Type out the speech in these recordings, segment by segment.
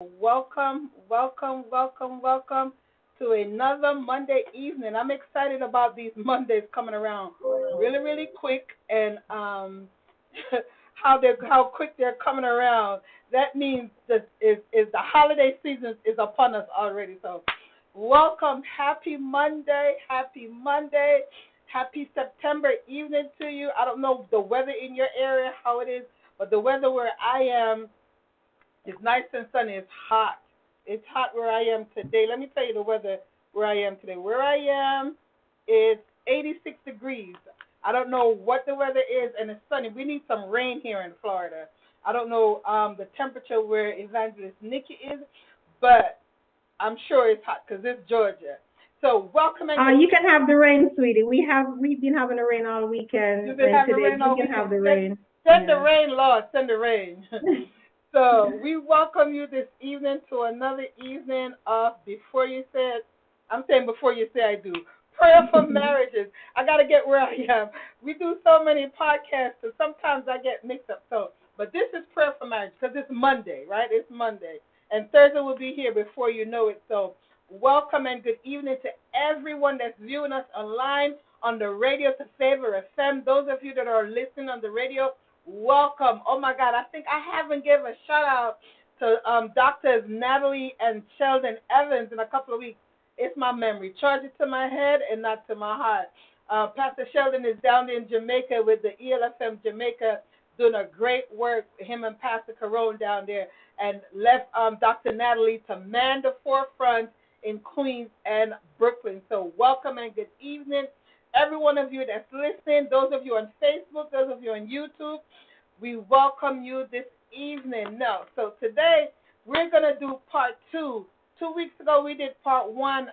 Welcome to another Monday evening. I'm excited about these Mondays coming around really, really quick and how quick they're coming around. That means that is the holiday season is upon us already. So welcome, happy Monday, happy September evening to you. I don't know the weather in your area how it is, but the weather where I am it's nice and sunny. It's hot. It's hot where I am today. Let me tell you the weather where I am today. Where I am, it's 86 degrees. I don't know what the weather is, and it's sunny. We need some rain here in Florida. I don't know the temperature where Evangelist Nikki is, but I'm sure it's hot because it's Georgia. So welcome and You can have the rain, sweetie. We've been having the rain all weekend, you've been and having today rain you all can have weekend. the Send, rain. send the Yeah. rain, Lord. Send the rain. So we welcome you this evening to another evening of Before You Say It. I'm saying Before You Say I Do. Prayer for marriages. I got to get where I am. We do so many podcasts, so sometimes I get mixed up. So, but this is prayer for marriage because it's Monday, right? It's Monday, and Thursday will be here before you know it. So, welcome and good evening to everyone that's viewing us online on the radio to Favor FM. Those of you that are listening on the radio, welcome. Oh my God, I think I haven't given a shout out to Doctors Natalie and Sheldon Evans in a couple of weeks. It's my memory. Charge it to my head and not to my heart. Pastor Sheldon is down in Jamaica with the ELFM Jamaica doing a great work. Him and Pastor Carone down there and left Dr. Natalie to man the forefront in Queens and Brooklyn. So welcome and good evening. Every one of you that's listening, those of you on Facebook, those of you on YouTube, we welcome you this evening. Now, so today we're going to do part two. 2 weeks ago we did part one.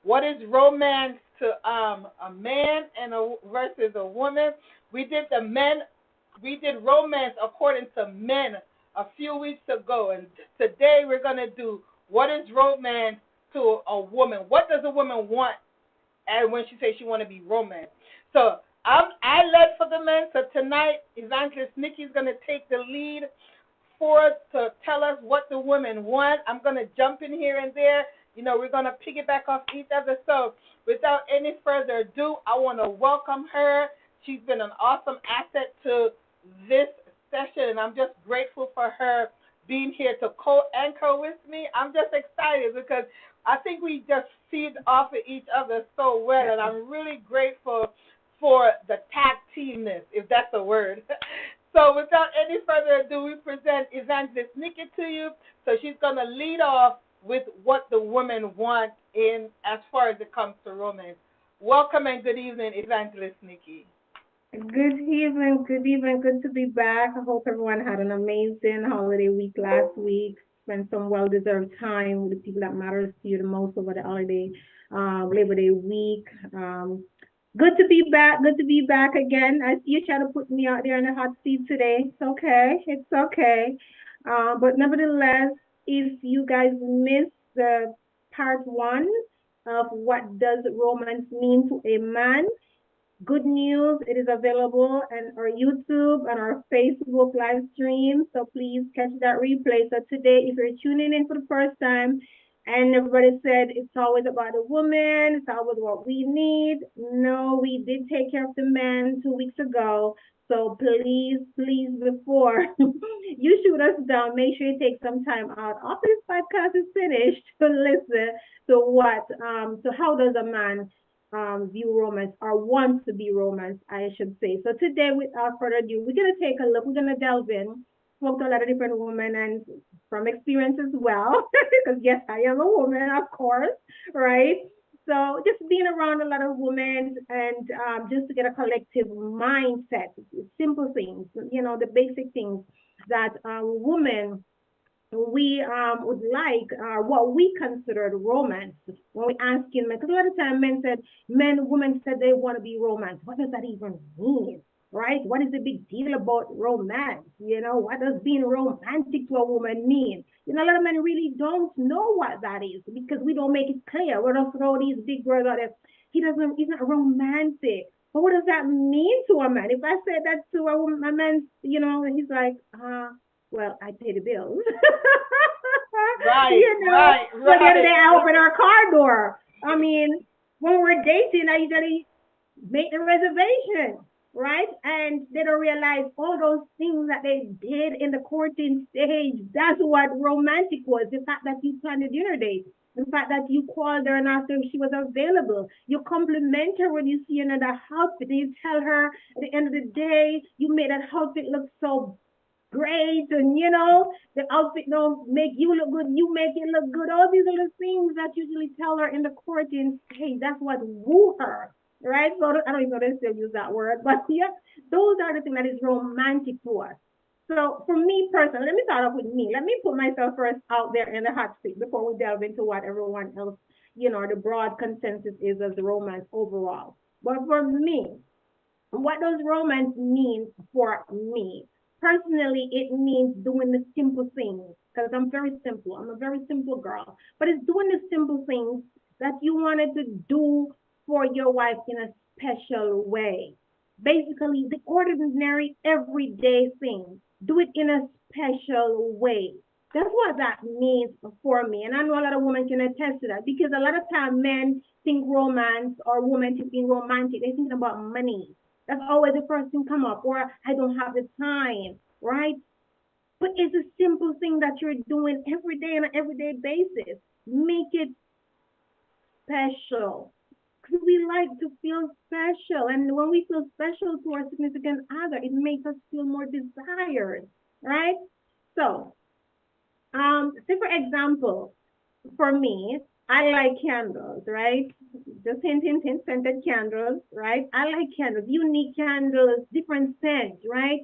What is romance to a man and versus a woman? We did the men. We did romance according to men a few weeks ago, and today we're going to do what is romance to a woman. What does a woman want and when she says she want to be romance. So I led for the men. So tonight, Evangelist Nikki is going to take the lead for us to tell us what the women want. I'm going to jump in here and there. You know, we're going to piggyback off each other. So without any further ado, I want to welcome her. She's been an awesome asset to this session, and I'm just grateful for her being here to co-anchor with me. I'm just excited because I think we just feed off of each other so well, and I'm really grateful for the tag teamness, if that's a word. So without any further ado, we present Evangelist Nikki to you. So she's going to lead off with what the women want in as far as it comes to romance. Welcome and good evening, Evangelist Nikki. Good evening, good evening. Good to be back. I hope everyone had an amazing holiday week last week. Spent some well-deserved time with the people that matters to you the most over the holiday, Labor Day week. Good to be back. Good to be back again. I see you trying to put me out there in the hot seat today. It's okay. It's okay. But nevertheless, if you guys missed the part one of what does romance mean to a man, good news, it is available on our YouTube and our Facebook live stream. So please catch that replay. So today, if you're tuning in for the first time and everybody said it's always about the woman, it's always what we need. No, we did take care of the men 2 weeks ago. So please, before you shoot us down, make sure you take some time out after this podcast is finished to listen to how does a man view romance or want to be romance, I should say. So today, without further ado, we're gonna take a look. We're gonna delve in, spoke to a lot of different women and from experience as well, because yes, I am a woman, of course, right? So just being around a lot of women and just to get a collective mindset, simple things, the basic things that women we would like what we considered romance when we asking men. Because a lot of time women said they want to be romance. What does that even mean? Right? What is the big deal about romance? What does being romantic to a woman mean? A lot of men really don't know what that is because we don't make it clear. We don't throw these big words out there. He's not romantic. But what does that mean to a man? If I say that to a man, he's like, Well, I pay the bills. Right, You know, right, so the other right. day I opened our car door. I mean, when we're dating, I usually make the reservation, right? And they don't realize all those things that they did in the courting stage. That's what romantic was. The fact that you planned a dinner date. The fact that you called her and asked her if she was available. You compliment her when you see another outfit. And you tell her at the end of the day, you made that outfit look so great, and the outfit don't make you look good, you make it look good. All these little things that usually tell her in the courting stage, that's what woo her, right? So I don't even know if they still use that word, but yeah, those are the things that is romantic to us. So for me personally, let me start off with me. Let me put myself first out there in the hot seat before we delve into what everyone else, the broad consensus is as romance overall. But for me, what does romance mean for me? Personally, it means doing the simple things because I'm very simple. I'm a very simple girl. But it's doing the simple things that you wanted to do for your wife in a special way. Basically, the ordinary, everyday things. Do it in a special way. That's what that means for me. And I know a lot of women can attest to that because a lot of time men think romance or women think romantic. They're thinking about money. That's always the first thing come up, or I don't have the time, right? But it's a simple thing that you're doing every day on an everyday basis. Make it special. Because we like to feel special. And when we feel special to our significant other, it makes us feel more desired, right? So, say for example, for me, I like candles, right? Just hint, hint, hint, scented candles, right? I like candles, unique candles, different scents, right?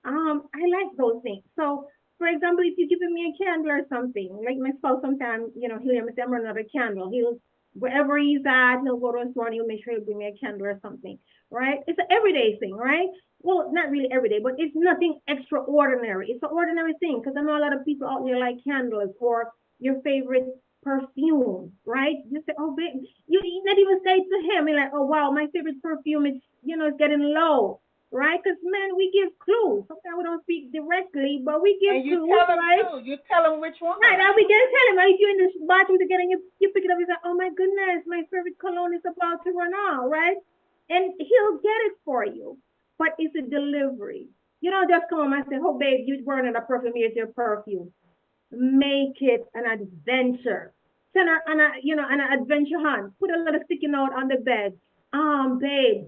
I like those things. So, for example, if you're giving me a candle or something, like my spouse sometimes, he'll hear me say, I'm running another candle. He'll, wherever he's at, he'll go to a store and he'll make sure he'll bring me a candle or something, right? It's an everyday thing, right? Well, not really every day, but it's nothing extraordinary. It's an ordinary thing because I know a lot of people out there like candles or your favorite perfume, right? You say, oh, babe, you not even say to him, you're like, oh, wow, my favorite perfume is, it's getting low, right? Because men, we give clues. Sometimes we don't speak directly, but we give And you clues, tell them right? too. You tell them which Right, one. and we can tell him, right? If you're in the bathroom together and you pick it up, he's like, oh my goodness, my favorite cologne is about to run out, right? And he'll get it for you, but it's a delivery. You don't just come home and say, oh babe, you're burning a perfume, here's your perfume. Make it an adventure. Send her on an adventure hunt. Put a little sticky note on the bed. Babe,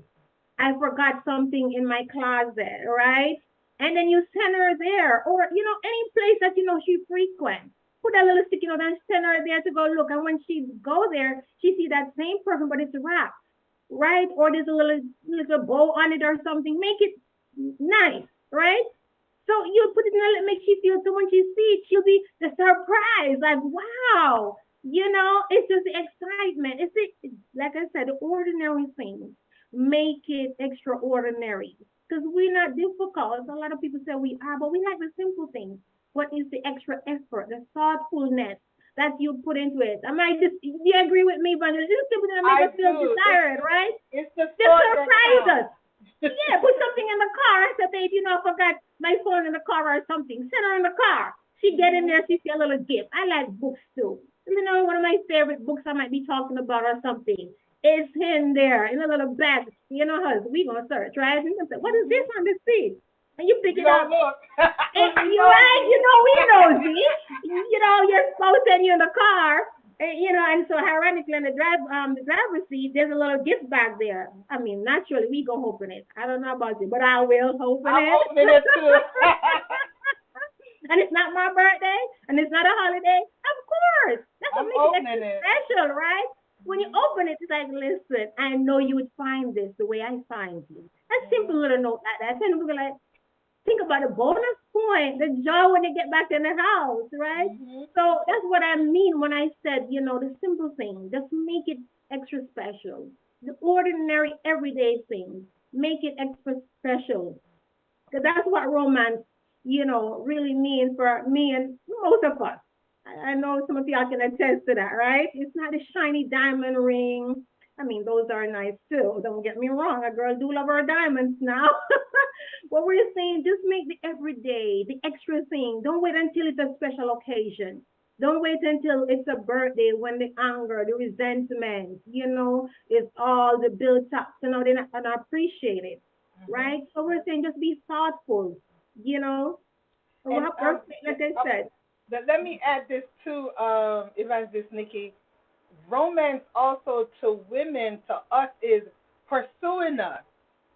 I forgot something in my closet, right? And then you send her there, or any place that she frequents. Put a little sticky note and send her there to go look. And when she go there, she see that same perfume, but it's wrapped, right? Or there's a little bow on it or something. Make it nice, right? So you put it in there, make she feel so when she sees it, she'll be the surprise, like wow, it's just the excitement. Like I said, the ordinary things make it extraordinary because we're not difficult. A lot of people say we are, but we like the simple things. What is the extra effort, the thoughtfulness that you put into it? I might just, do you agree with me, Brandon? Little simple thing that make I us feel do. desired, right? It's the Just thought that surprise us. counts. Yeah, put something in the car. I said, babe, I forgot my phone in the car or something. Send her in the car. She get in Hmm. there, she see a little gift. I like books too. One of my favorite books I might be talking about or something. It's in there in a little bag. Hus, we gonna search, right? And you say, what is this Hmm. on the seat? And you pick We it don't up. look. We You're right. nosy. We nosy. Your spouse send you in the car. And so ironically, in the driver's seat, there's a little gift bag there. I mean, naturally, we gonna open it. I don't know about you, but I will open I'm it. opening it too. And it's not my birthday, and it's not a holiday. Of course, that's what I'm makes it extra opening it. special, right? When you Hmm. open it, it's like, listen, I know you would find this the way I find you. A simple Hmm. little note like that. And we're like, think about a bonus point, the joy when they get back in the house, right? Hmm. So that's what I mean when I said, the simple thing, just make it extra special. The ordinary, everyday things, make it extra special. Because that's what romance, really means for me and most of us. I know some of y'all can attest to that, right? It's not a shiny diamond ring. I mean, those are nice too. Don't get me wrong. A girl do love her diamonds now. what we're saying, just make the everyday, the extra thing. Don't wait until it's a special occasion. Don't wait until it's a birthday when the anger, the resentment, is all the built up. So now they're not gonna appreciate it, Hmm. right? So we're saying just be thoughtful, you know. So And like I said, let me add this too, Evangelist Nikki. Romance also to women, to us, is pursuing us,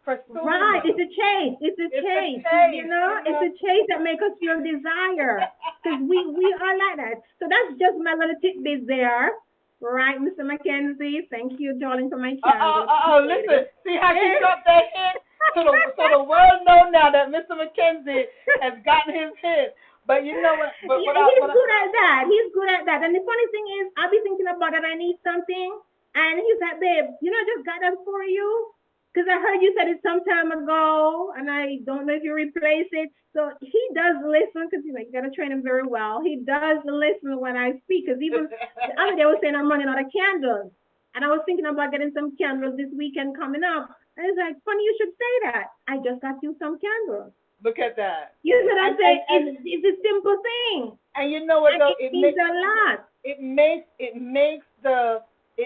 pursuing right, us. it's a chase. It's a It's a chase. chase, you It's know. a chase that makes us feel desire. Because we are like that. So that's just my little tidbit there. Right, Mr. Mackenzie. Thank you, darling, for my candle. Appreciate Listen, it. see how she dropped that hint? So the world know now that Mr. McKenzie has gotten his hint. But you know what? But Yeah, he's good at that. He's good at that. And the funny thing is, I'll be thinking about that. I need something. And he's like, babe, I just got that for you. Because I heard you said it some time ago. And I don't know if you replace it. So he does listen because you got to train him very well. He does listen when I speak. Because even the other day I was saying I'm running out of candles. And I was thinking about getting some candles this weekend coming up. And it's like, funny you should say that. I just got you some candles. look at that. You know what I'm And saying? It's a simple thing. and you know what And though? it means a lot. It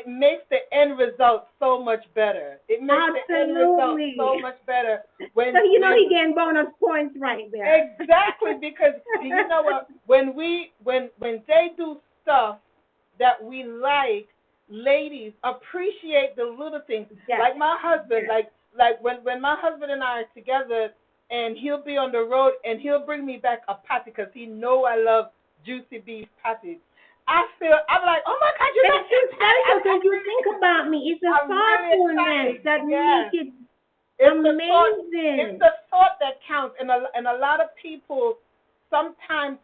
makes the end result so much better. It makes the end result so Absolutely. much better So when he gained bonus points right there. exactly, because you know what, when they do stuff that we like, ladies appreciate the little things. Yes. Like my husband, Yes. like when my husband and I are together, and he'll be on the road and he'll bring me back a patty because he know I love juicy beef patties. I'm like, oh my God, you And love it's that too patty. special because you think about me. It's the I'm really thoughtfulness excited. that make Yes. it It's the thought. It's amazing. the thought that counts, and a lot of people, sometimes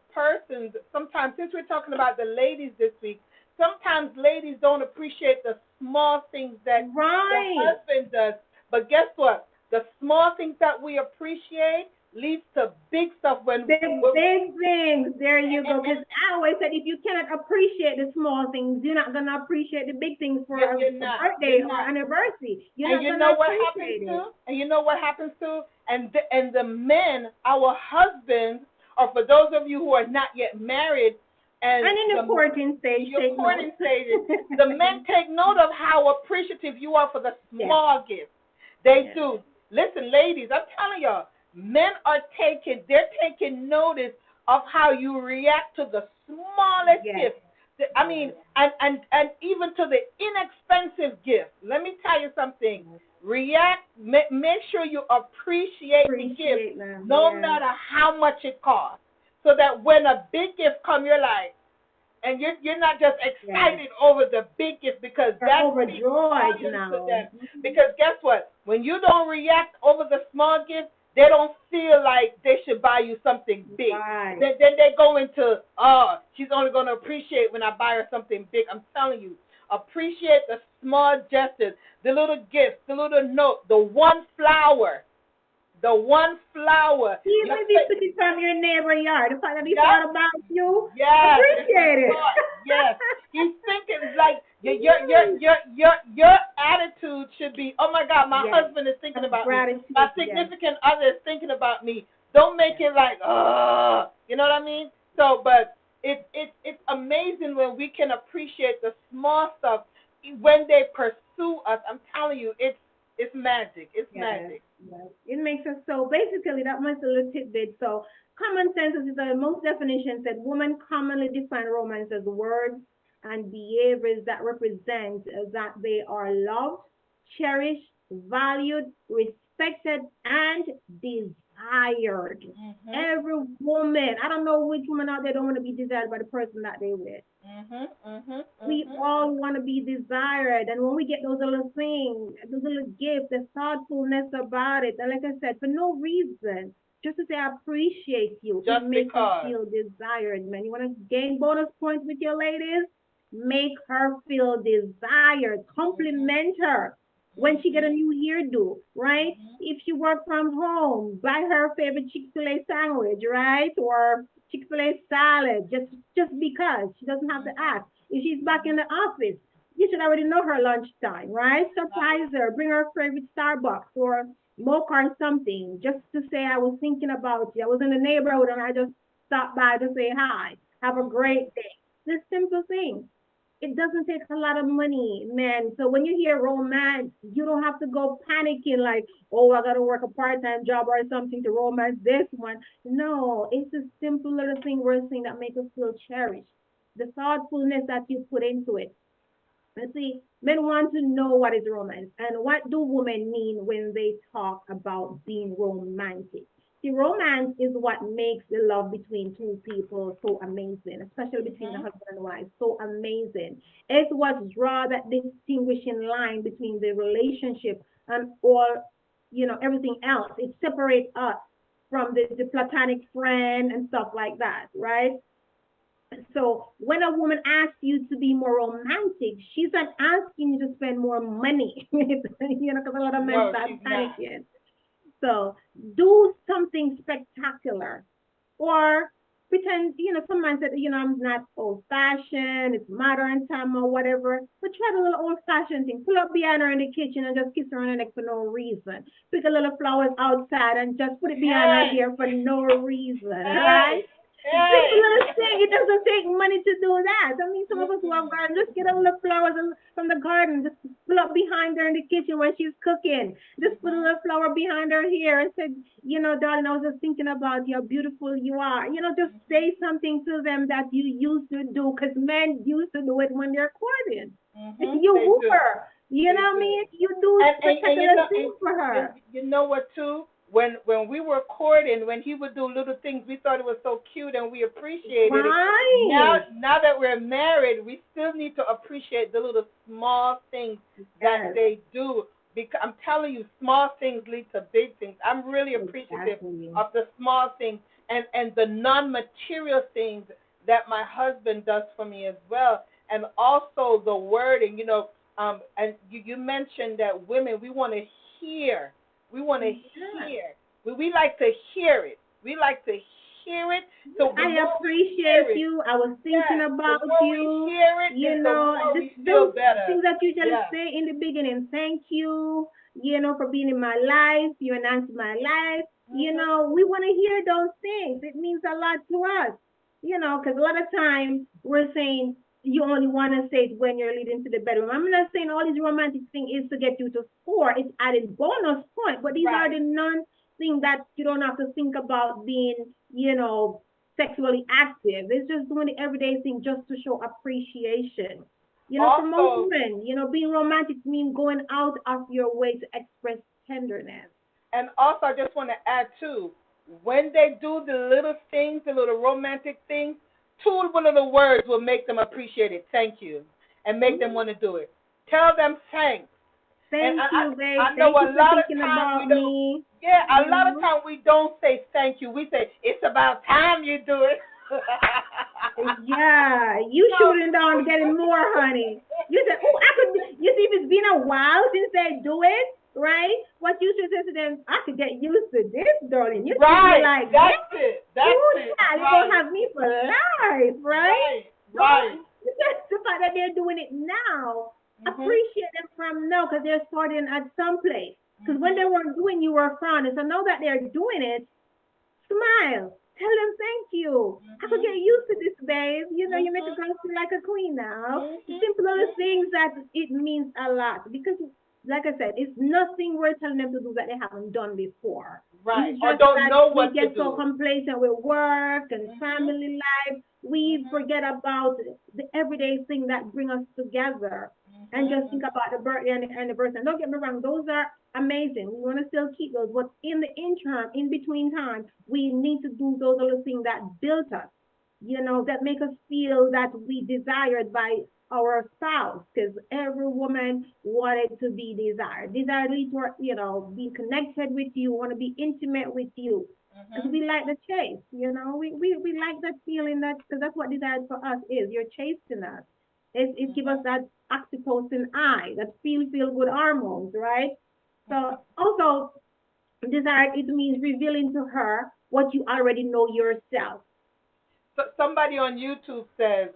since we're talking about the ladies this week, sometimes ladies don't appreciate the small things that the Right. husband does. But guess what? The small things that we appreciate leads to big stuff The when big things. There you go. and Because I always said if you cannot appreciate the small things, you're not gonna appreciate the big things for you're a not. birthday You're or not. anniversary. You're And not you gonna know what happens appreciate it. to? And you know what happens to? And the men, our husbands, or for those of you who are not yet married, and And in the courting stage, your take note. courting stages, the men take note of how appreciative you are for the Yes, small gifts. They yes, do. Listen, ladies, I'm telling y'all, they're taking notice of how you react to the smallest yes, gift. I mean, and even to the inexpensive gift. Let me tell you something. yes. Make sure you appreciate the gift, Appreciate them. no Yes, matter how much it costs, so that when a big gift comes, you're like, and you're not just yes. excited over the big gift because They're that speaks overjoyed volumes to now. them. Because guess what? When you don't react over the small gift, they don't feel like they should buy you something big. Right. Then they go into, oh, she's only going to appreciate when I buy her something big. I'm telling you, appreciate the small gestures, the little gifts, the little note, the one flower. Even if you put it from your neighbor yard, the fact that he Yep. thought about you, Yes, it's a appreciate it. thought. Yes, he's thinking like your attitude should be. Oh my God, my Yes, husband is thinking of about me. My gratitude. Yes, significant other is thinking about me. Don't make yes, it like, you know what I mean? So, but it's amazing when we can appreciate the small stuff when they pursue us. I'm telling you, it's magic. It's yes, magic. yes. It makes us so basically that much a little tidbit. So common sense is the most definition said women commonly define romance as words and behaviors that represent that they are loved, cherished, valued, respected, and desired. Mhm. Every woman, I don't know which woman out there don't want to be desired by the person that they with. Mhm. Mhm. We Mhm. all want to be desired. And when we get those little things, those little gifts, the thoughtfulness about it, and like I said, for no reason, just to say I appreciate you, it Just makes us because. feel desired, man. You want to gain bonus points with your ladies? Make her feel desired. Mhm. Compliment her when she get a Mhm. new hairdo, right? Mhm. If she work from home, buy her favorite Chick-fil-A sandwich, right? Or Chick-fil-A salad, just because she doesn't have to Mhm. ask. If she's back in Mhm. the office, you should already know her lunchtime, right? Right. Surprise her, bring her favorite Starbucks or smoke or something, just to say I was thinking about you. I was in the neighborhood and I just stopped by to say hi. Have a great day. This simple thing. It doesn't take a lot of money, man. So when you hear romance, you don't have to go panicking like, oh, I gotta work a part-time job or something to romance this one. No, it's a simple little thing we're saying that makes us feel cherished. The thoughtfulness that you put into it. Let's see, men want to know what is romance and what do women mean when they talk about being romantic. See, romance is what makes the love between two people so amazing, especially between the Mhm. husband and wife, so amazing. It's what draws that distinguishing line between the relationship and all, everything else. It separates us from the platonic friend and stuff like that, right? So when a woman asks you to be more romantic, she's not asking you to spend more money, because a lot of men No, start she's not. panicking. So do something spectacular or pretend, some man said, I'm not old fashioned, it's modern time or whatever, but try the little old fashioned thing. Pull up behind her in the kitchen and just kiss her on the neck for no reason. Pick a little flowers outside and just put it behind her Hey, ear for no reason, right? hey, Simple hey. as thing. It doesn't take money to do that. I mean, some of us who have Mm-mm. garden, just get a little flowers from the garden, just pull up behind her in the kitchen when she's cooking. Just put a Mhm. little flower behind her here and say, darling, I was just thinking about you, how beautiful you are. Just Mhm. say something to them that you used to do, because men used to do it when they're courting. Mhm. You They woo do. her. You know They what I do. mean? You do And spectacular things for and her. you know what too? When we were courting, when he would do little things, we thought it was so cute and we appreciated it. Right. Now that we're married, we still need to appreciate the little small things that Yes, they do. Because I'm telling you, small things lead to big things. I'm really appreciative exactly. of the small things and the non-material things that my husband does for me as well, and also the wording. And you mentioned that women, we want to hear. We want to Yeah. hear. We like to hear it. We like to hear it. So the I more we appreciate hear it, you. I was thinking yes, the about more we you. hear it, the more Just we feel those better. things that you usually Yeah. say in the beginning. Thank you, for being in my life. You enhanced my life. Mhm. We want to hear those things. It means a lot to us. Because a lot of times we're saying you only want to say it when you're leading to the bedroom. I'm not saying all these romantic thing is to get you to score. It's added bonus point, but these are Right. the non thing that you don't have to think about being, sexually active. It's just doing the everyday thing just to show appreciation. For most Also, women, being romantic means going out of your way to express tenderness. I just want to add too, when they do the little things, the little romantic things, two one of the words will make them appreciate it. Thank you, and make them Mm, want to do it. Tell them thanks. And thank you, babe. I know Thank a you for lot of thinking times we about don't. me. Yeah, a You lot of know? times we don't say thank you. We say it's about time you do it. Yeah, you So shooting down getting more, honey. You said, oh, I could. You see, if it's been a while since they do it, right? What you should say to them, I could get used to this, darling. You should be right, like, that's yeah, it. That's oh, it. child, you're gonna Right, have me for life, right? right, right. Don't just the fact that they're doing it now. Mhm, Appreciate them from now because they're starting at some place. Because when they mhm, weren't doing, you were frowning. So now that they're doing it, smile. Tell them thank you. I could mhm, get used to this, babe. You make a mhm, girl feel like a queen now. mhm, Simple little mhm. things that it means a lot because, like I said, it's nothing we're telling them to do that they haven't done before. Right. It's Or just don't that know we what to get so do. complacent with work and Mhm, family life, we mhm, forget about the everyday thing that bring us together and mhm, just think about the birthday and the anniversary. And don't get me wrong, those are amazing. We want to still keep those, but in the interim, in between time, we need to do those little things that build us, that make us feel that we desired by our spouse, because every woman wanted to be desired. Desired leads to, being connected with you, want to be intimate with you. Because mhm, we like the chase, we like that feeling that, because that's what desire for us is. You're chasing us. It gives us mhm, that oxytocin eye, that feel good hormones, right? So mhm. also desire, it means revealing to her what you already know yourself. So somebody on YouTube says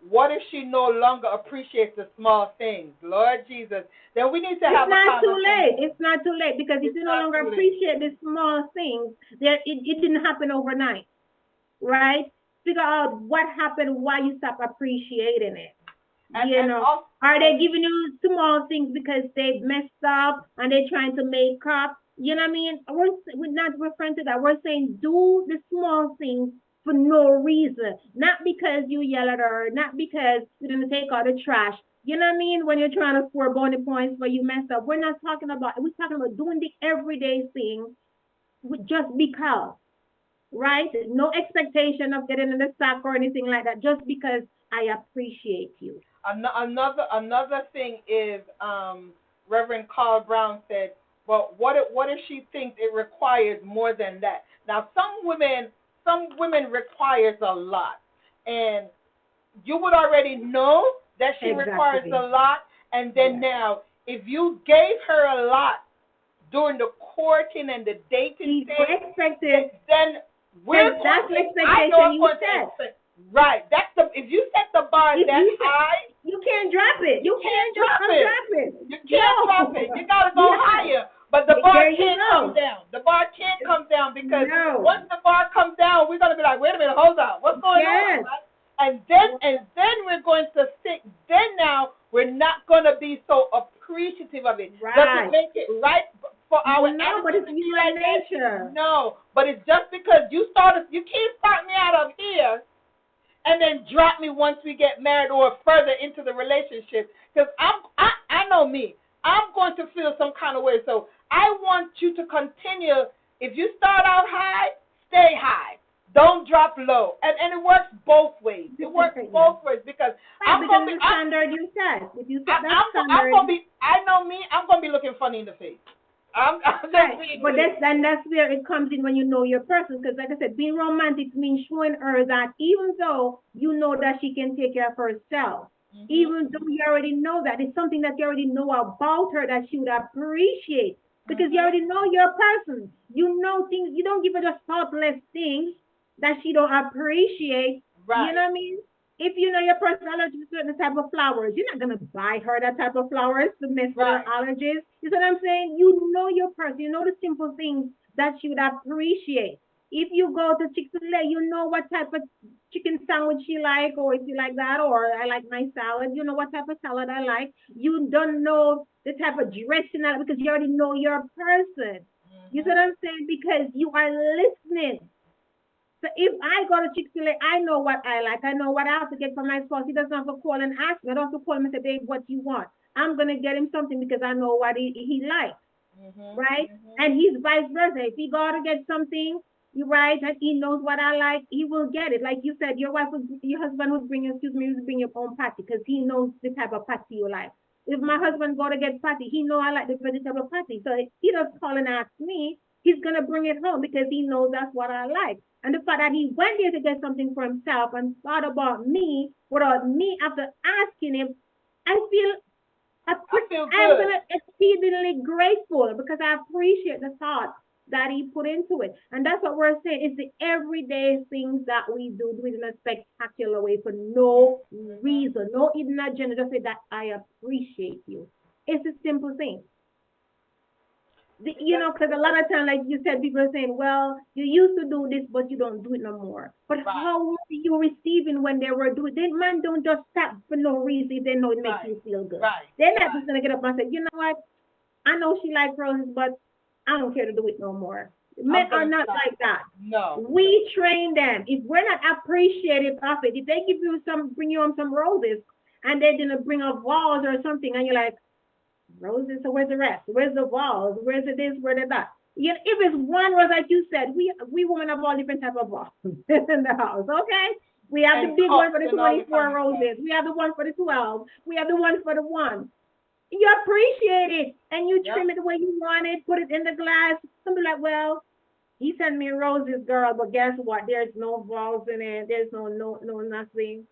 what if she no longer appreciates the small things? Lord Jesus. Then we need to It's have a not too late. conversation. It's not too late because if It's you no not longer too late. appreciate the small things, it didn't happen overnight, right? Figure out what happened, why you stop appreciating it. You And know, also, are they giving you small things because they messed up and they're trying to make up? You know what I mean? We're not referring to that. We're saying do the small things for no reason, not because you yell at her, not because you didn't take out the trash. You know what I mean? When you're trying to score bonus points where you messed up, we're talking about doing the everyday thing just because, right? No expectation of getting in the sack or anything like that, just because I appreciate you. another thing is, Reverend Carl Brown said, well, what if she thinks it requires more than that? Now, some women requires a lot, and you would already know that she requires a Exactly. lot, and then Yes. now if you gave her a lot during the courting and the dating She's so stage, expected, then we're and going that's the to, I know expectation I'm you going to set. expect, right? That's the, if you set the bar If that you set, high, you can't drop it. you You can't can't just drop it. undrop it. You can't drop No. it. You got to go Yes. higher. But the bar There you can't come go. down. The bar can't come down because No. once the bar comes down, we're gonna be like, wait a minute, hold on, what's going on, Yes. right? And then we're going to think. Then now we're not gonna be so appreciative of it. Does it Right. make it right for our No, but attitude it's to be human like that? nature. No, but it's just because you can't start me out of here and then drop me once we get married or further into the relationship. Because I know me. I'm going to feel some kind of way. So I want you to continue. If you start out high, stay high. Don't drop low. And it works both ways. It works Yes. both ways because Right, I'm because gonna be it's a standard you set. If you set that I'm gonna standard, be. I know me. I'm gonna be looking funny in the face. I'm just right. being But real. that's where it comes in when you know your person. Because like I said, being romantic means showing her that even though you know that she can take care of herself, even though Mhm. you already know that, it's something that you already know about her that she would appreciate. Because you Mhm. already know your person. You know things, you don't give her just thoughtless things that she don't appreciate. You know Right. what I mean? If you know your person allergic to certain type of flowers, you're not gonna buy her that type of flowers to mess with her Right. allergies. You see what I'm saying? You know your person. You know the simple things that she would appreciate. If you go to Chick-fil-A, you know what type of chicken sandwich you like, or if you like that, or I like my salad. You know what type of salad I like. You don't know the type of dressing I like because you already know your person. You see what Mhm. I'm saying? Because you are listening. So if I go to Chick-fil-A, I know what I like. I know what I have to get for my spouse. He doesn't have to call and ask me. I don't have to call him and say, babe, what do you want? I'm going to get him something because I know what he likes, Mhm. right? Mhm. And he's vice versa. If he go to get something, you right, and he knows what I like, he will get it. Like you said, your husband would bring, excuse me, would bring your own patty because he knows the type of patty you like. If my Mhm. husband go to get patty, he know I like the vegetable patty. So he doesn't call and ask me. He's gonna bring it home because he knows that's what I like. And the fact that he went there to get something for himself and thought about me without me after asking him, I feel I feel I'm good. gonna exceedingly grateful because I appreciate the thought that he put into it. And that's what we're saying. It's the everyday things that we do it in a spectacular way for Mhm. no Mhm. reason, no hidden agenda. Just say that I appreciate you. It's a simple thing. You That, know, because a lot of time, like you said, people are saying, well, you used to do this, but you don't do it no more. But right. how were you receiving when they were doing it? They man don't just stop for no reason if they know it makes Right. you feel good. Right. They're not just Right. gonna get up and say, you know what? I know she likes roses, but I don't care to do it no more. Men I'm are gonna not stop. like that. No. We train them. If we're not appreciative of it, if they give you some, bring you on some roses, and they didn't bring a vase or something, and you're like, roses, so where's the rest? Where's the vase? Where's the this? Where's the that? You know, if it's one rose, like you said, we women have all different type of vases in the house. Okay, we have the And big one cups for the and all this kind 24 of stuff. roses. We have the one for the 12. We have the one for the one. You appreciate it and you Yep. trim it the way you want it, put it in the glass. Some be like, well, he sent me roses, girl, but guess what? There's no balls in it. There's no nothing.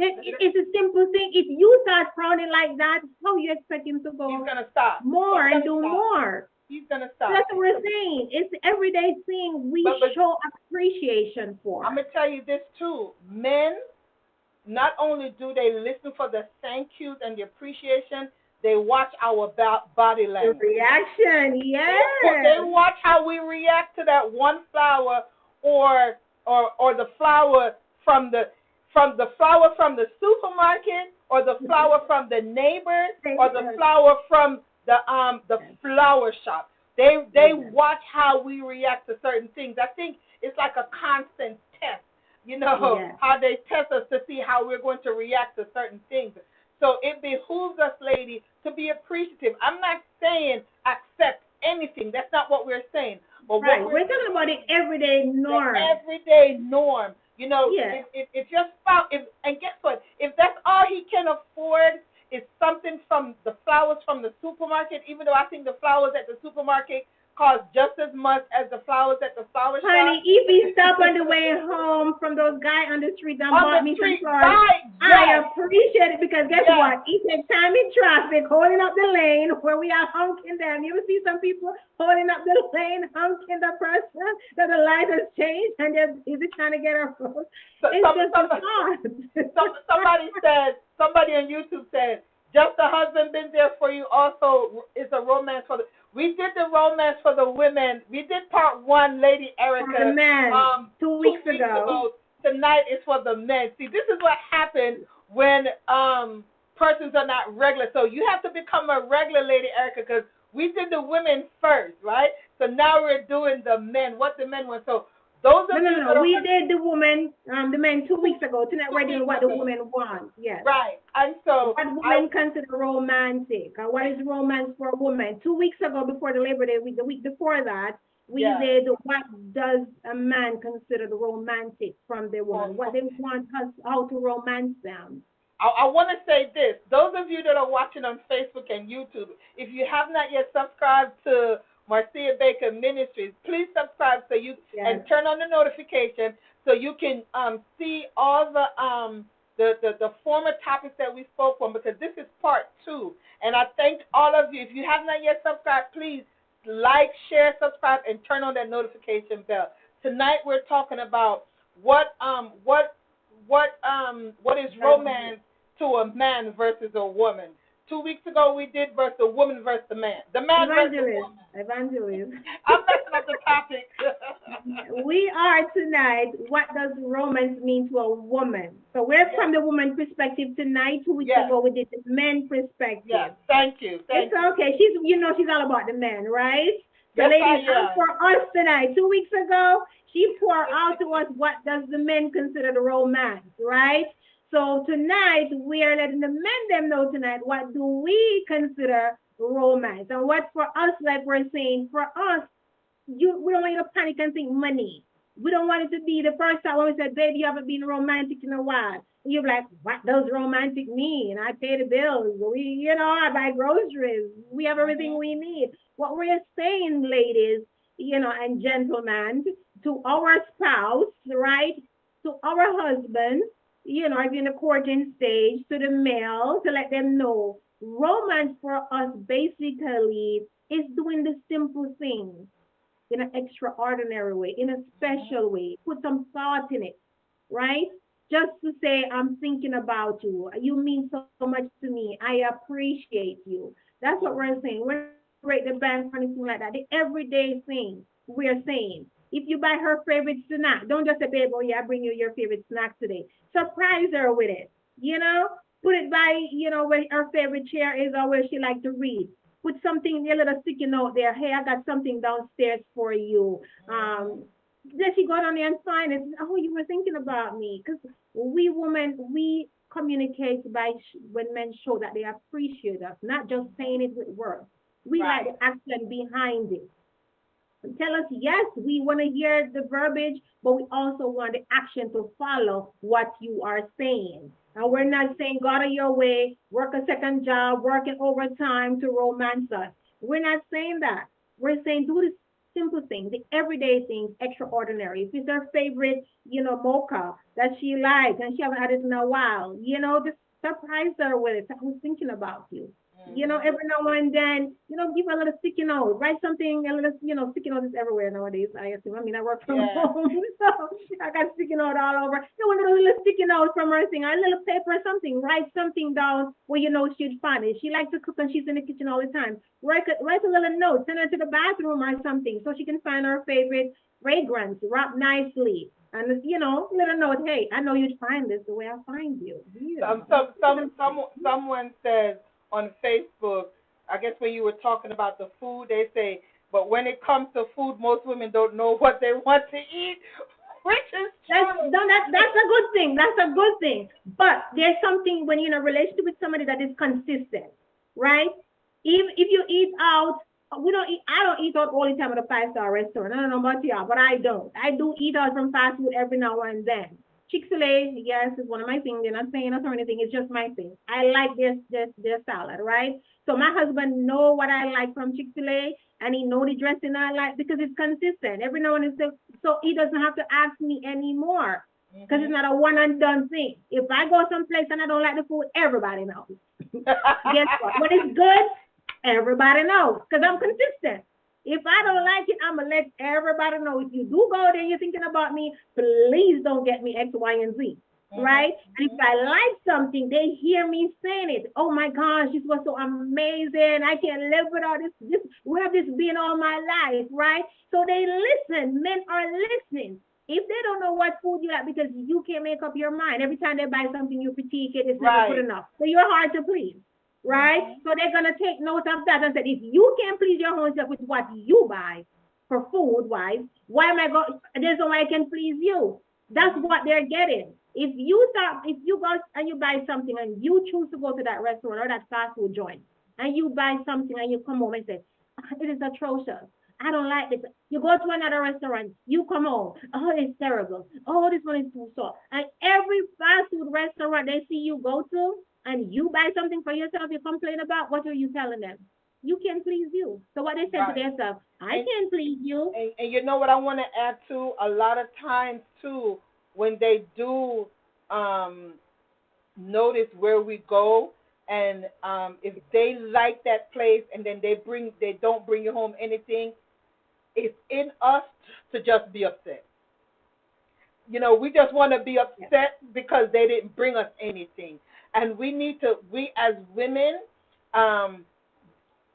It's a simple thing. If you start frowning like that, how you expect him to He's go gonna stop. more He's and gonna do stop. more? He's gonna So that's stop. what we're saying. It's the everyday thing we But show appreciation I'm for. gonna tell you this too. Men, not only do they listen for the thank yous and the appreciation, they watch our body The language. reaction, They yes. watch how we react to that one flower, or or the flower from the flower from the supermarket, or the flower from the neighbors, or the Yes. flower from the flower shop. They Yes. watch how we react to certain things. I think it's like a constant test. You know Yes. how they test us to see how we're going to react to certain things. So it behooves us, lady, to be appreciative. I'm not saying accept anything. That's not what we're saying. But what Right. we're We're talking about the everyday the norm. everyday norm. You know, Yes. if your spouse, and guess what? If that's all he can afford is something from the flowers from the supermarket, even though I think the flowers at the supermarket cost just as much as the flowers at the flower Honey, shop. if he stop on the way home from those guy on the street and On bought the me some street, flowers, right? I Yes, appreciate it because guess yes. what? He takes time in traffic, holding up the lane where we are honking them. You ever see some people holding up the lane, honking the person that the light has changed and they're busy trying to get her phone? So, It's just a thought. somebody on YouTube said, just the husband been there for you also is a romance for the. We did the romance for the women. We did part one, Lady For the Erica, men, two two weeks weeks ago. ago. Tonight is for the men. See, this is what happens when persons are not regular. So you have to become a regular, Lady Erica, because we did the women first, right? So now we're doing the men. What the men want. So those No, of no, you no, that no. are We did the woman, the men 2 weeks ago. Tonight two we're doing weeks what the ago, women want. Yes. right? And so What I women consider romantic. What is romance for a woman? 2 weeks ago, before the Labor Day week, the week before that, we yeah. did what does a man consider the romantic from the woman? What they want us, how to romance them. I want to say this. Those of you that are watching on Facebook and YouTube, if you have not yet subscribed to Marcia Baker Ministries, please subscribe so you Yes. and turn on the notification so you can see all the former topics that we spoke on, because this is part two. And I thank all of you. If you have not yet subscribed, please like, share, subscribe, and turn on that notification bell. Tonight we're talking about what what is romance to a man versus a woman. 2 weeks ago we did versus the woman versus the man. The man versus the Evangelist, woman. evangelist. I'm messing up the topic. We are tonight. What does romance mean to a woman? So we're yes, from the woman perspective tonight. 2 weeks yes, ago we did the men yes. perspective. Thank you, It's thank you. okay. She's all about the men, right? So Yes, I ladies, and am. for us tonight, 2 weeks ago, she poured out to us what does the men consider the romance, right? So tonight we are letting the men them know tonight what do we consider romance and what for us, like we're saying, for us we don't want you to panic and think money. We don't want it to be the first time when we said, baby, you haven't been romantic in a while. You're like, what does romantic mean? I pay the bills. I buy groceries. We have everything Mhm. we need. What we're saying, ladies, and gentlemen, to our spouse, right? To our husband, if in the courting stage, to the male, to let them know romance for us basically is doing the simple things in an extraordinary way, in a Mhm. special way. Put some thought in it, right? Just to say, I'm thinking about you. You mean so much to me. I appreciate you. That's what we're Mhm. saying. We're not trying to break the bank or anything like that. The everyday thing we're saying. If you buy her favorite snack, don't just say, babe, oh yeah, I bring you your favorite snack today. Surprise her with it. You know, put it by, where her favorite chair is or where she like to read. Put something, a little sticky note there. Hey, I got something downstairs for you. Mhm. Then she go down there and find it. Oh, you were thinking about me. Because we women, we communicate by when men show that they appreciate us, not just saying it with words. We like Right. the action behind it. Tell us, yes, we want to hear the verbiage, but we also want the action to follow what you are saying. And we're not saying go out of your way, work a second job, working overtime to romance us. We're not saying that. We're saying do the simple things, the everyday things, extraordinary. If it's her favorite, mocha that she likes and she haven't had it in a while, just surprise her with it. I was thinking about you. Every now and then, give a little sticky note, write something, a little, sticky note is everywhere nowadays. I assume. I mean, I work from Yeah. home, so I got sticky note all over. One of those little sticky notes from her thing, a little paper or something. Write something down where she'd find it. She likes to cook and she's in the kitchen all the time. Write a little note, send her to the bathroom or something so she can find her favorite fragrance, wrap nicely. And little note, hey, I know you'd find this the way I find you. Someone says on Facebook, I guess when you were talking about the food, they say, but when it comes to food, most women don't know what they want to eat, which is true. That's a good thing. That's a good thing. But there's something when you're in a relationship with somebody that is consistent, right? If you eat out, we don't eat. I don't eat out all the time at a 5-star restaurant. I don't know about y'all, but I don't. I do eat out from fast food every now and then. Chick-fil-A, yes, is one of my things. They're not saying us or anything. It's just my thing. I like their salad, right? So my husband know what I like from Chick-fil-A, and he know the dressing I like because it's consistent. Every now and then, so he doesn't have to ask me anymore because it's not a one and done thing. If I go someplace and I don't like the food, everybody knows. Guess what? When it's good, everybody knows because I'm consistent. If I don't like it, I'm gonna let everybody know. If you do go there, you're thinking about me, please don't get me X, Y, and Z. Right? And if I like something, they hear me saying it. Oh my gosh, this was so amazing. I can't live without this. Where have this been all my life, right? So they listen. Men are listening. If they don't know what food you like because you can't make up your mind, every time they buy something, you critique it, it's never good enough. So you're hard to please. Right? So they're gonna take note of that and say, if you can't please your own self with what you buy for food wise, why am I going? There's no way I can please you. That's what they're getting. If you go and you buy something and you choose to go to that restaurant or that fast food joint and you buy something and you come home and say, it is atrocious. I don't like it. You go to another restaurant, you come home. Oh, it's terrible. Oh, this one is too salt. And every fast food restaurant they see you go to, and you buy something for yourself, you complain about, what are you telling them? You can't please you. So what they say to themselves, I can't please you. And you know what I want to add to? A lot of times too, when they do notice where we go, and if they like that place, and then they don't bring you home anything, it's in us to just be upset. We just want to be upset because they didn't bring us anything. And we as women,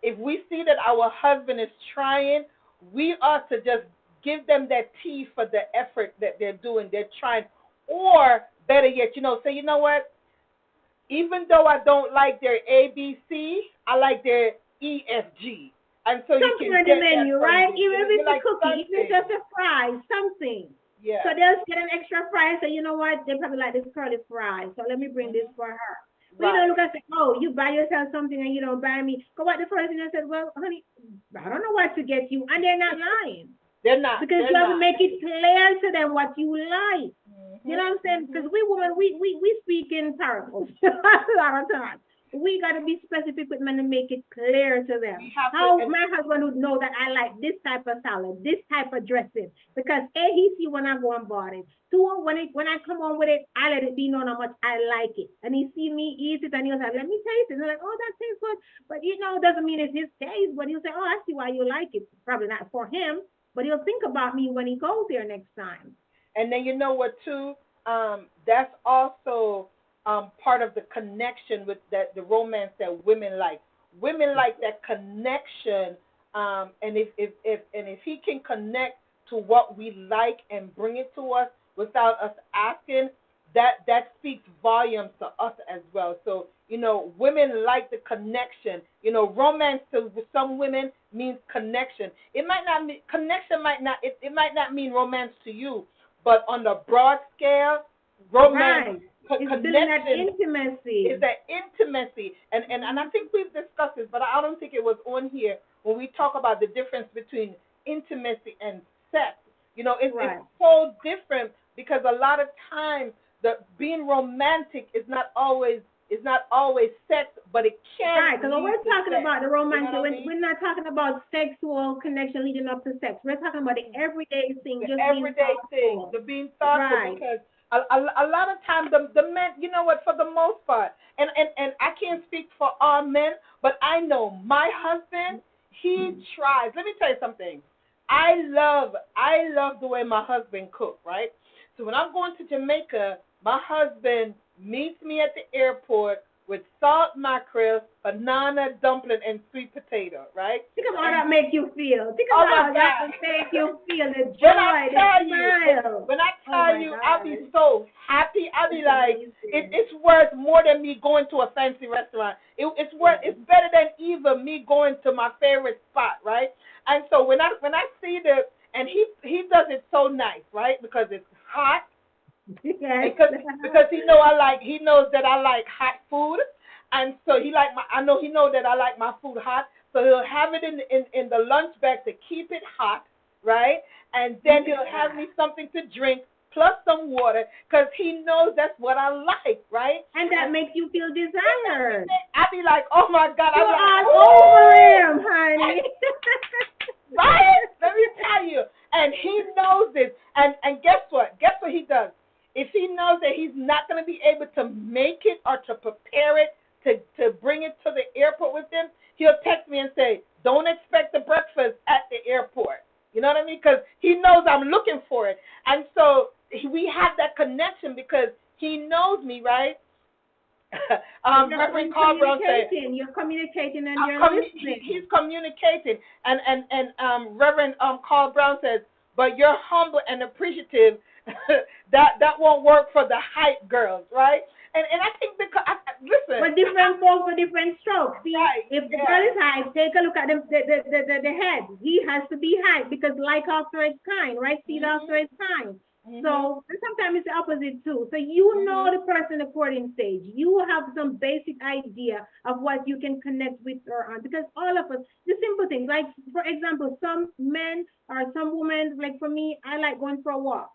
if we see that our husband is trying, we ought to just give them that tea for the effort that they're doing. They're trying. Or better yet, say, you know what? Even though I don't like their ABC, I like their EFG. And so something you can on the menu, right? Even if it's a cookie, even if it's just a fry, something. Yeah. So they'll get an extra fry. So you know what? They probably like this curly fry. So let me bring this for her. But you don't look and say, oh, you buy yourself something and you don't buy me. Go back the first thing I said, well, honey, I don't know what to get you. And they're not lying. They're not. Because you have to make it clear to them what you like. You know what I'm saying? Because we women, we speak in parables a lot of times. We got to be specific with men and make it clear to them. How my husband would know that I like this type of salad, this type of dressing. Because A, he see when I go and buy it. Two, when I come on with it, I let it be known how much I like it. And he see me eat it and he'll say, let me taste it. And I'm like, oh, that tastes good. But it doesn't mean it's his taste. But he'll say, oh, I see why you like it. Probably not for him. But he'll think about me when he goes there next time. And then you know what too? That's also part of the connection with the romance that women like. Women like that connection, and if he can connect to what we like and bring it to us without us asking, that speaks volumes to us as well. So women like the connection. Romance to some women means connection. It might not mean connection. It might not mean romance to you, but on the broad scale, romance. Right. It's building that intimacy. It's that intimacy. And I think we've discussed this, but I don't think it was on here when we talk about the difference between intimacy and sex. It's so different because a lot of times being romantic is not always sex, but it can. Right, because when we're talking about the romantic, we're not talking about sexual connection leading up to sex. We're talking about the everyday thing, the everyday thing, the being thoughtful. Right. Because A lot of times the men, you know what, for the most part, and I can't speak for all men, but I know my husband, he tries. Let me tell you something. I love the way my husband cook, right? So when I'm going to Jamaica, my husband meets me at the airport with salt mackerel, banana dumpling, and sweet potato, right? Think of how And that make you feel. Think oh of my how that God. would make you feel, the When I joy, the tell you, smile. when I Oh tell my you, I'll be God. so happy. I'll be That's like, amazing. it's worth more than me going to a fancy restaurant. It's worth. Yeah. It's better than even me going to my favorite spot, right? And so when I see the and he does it so nice, right? Because it's hot, Yes. and because he knows that I like hot food, and so I know he knows that I like my food hot, so he'll have it in the lunch bag to keep it hot, right? And then he'll have me something to drink plus some water because he knows that's what I like, right? And that And makes you feel it makes me desired. think, I be like, oh my God, You're I'm like, all over him, ooh, honey. right? Let me tell you. And he knows this. And guess what? Guess what he does? If he knows that he's not going to be able to make it or to prepare it to bring it to the airport with him, he'll text me and say, "Don't expect the breakfast at the airport." You know what I mean? Because he knows I'm looking for it. And so we have that connection because he knows me, right? Reverend Carl Brown said, You're communicating and you're listening. he's communicating, and Reverend Carl Brown says, but you're humble and appreciative. That won't work for the hype girls, right? And I think because listen, But different folks for different strokes. See, right, if the girl yeah, is high, take a look at the head. He has to be high because like after its kind, right? Seed after mhm, its kind. mhm, So and sometimes it's the opposite too. So you know mhm, the person in the courting stage. You have some basic idea of what you can connect with her on because all of us, the simple things, like for example, some men or some women, like for me, I like going for a walk,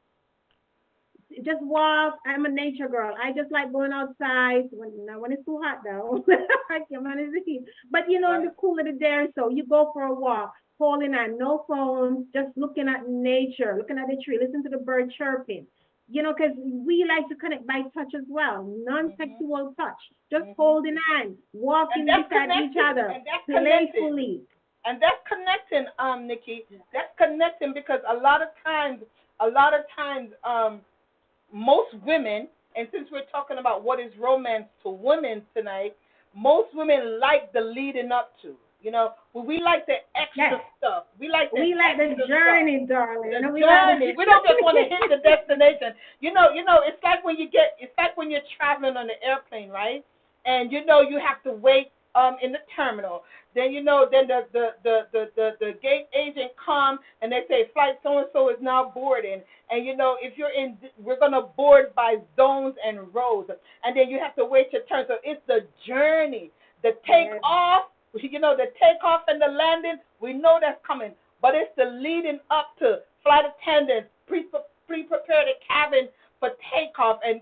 just walk. I'm a nature girl. I just like going outside when it's too hot though. I can't manage the heat. But in the right, cool of the day, so you go for a walk, holding on, no phones, just looking at nature, looking at the tree, listen to the bird chirping. Because we like to connect by touch as well, mhm, non-sexual touch, just mhm. holding on, And walking that's beside each connecting, other, and that's connecting. playfully. And that's connecting, Nikki. That's connecting because a lot of times, most women, and since we're talking about what is romance to women tonight, most women like the leading up to. We like the extra Yes, stuff. We like the we like the extra stuff. journey, darling. The We like journey. We don't just want to hit the the destination. It's like when you're traveling on the airplane, right? And you have to wait in the terminal. Then the gate agent come and they say flight so and so is now boarding. And if we're gonna board by zones and rows, and then you have to wait your turn. So it's the journey, the Yes. takeoff. The takeoff and the landing. We know that's coming, but it's the leading up to flight attendants prepare the cabin for takeoff, and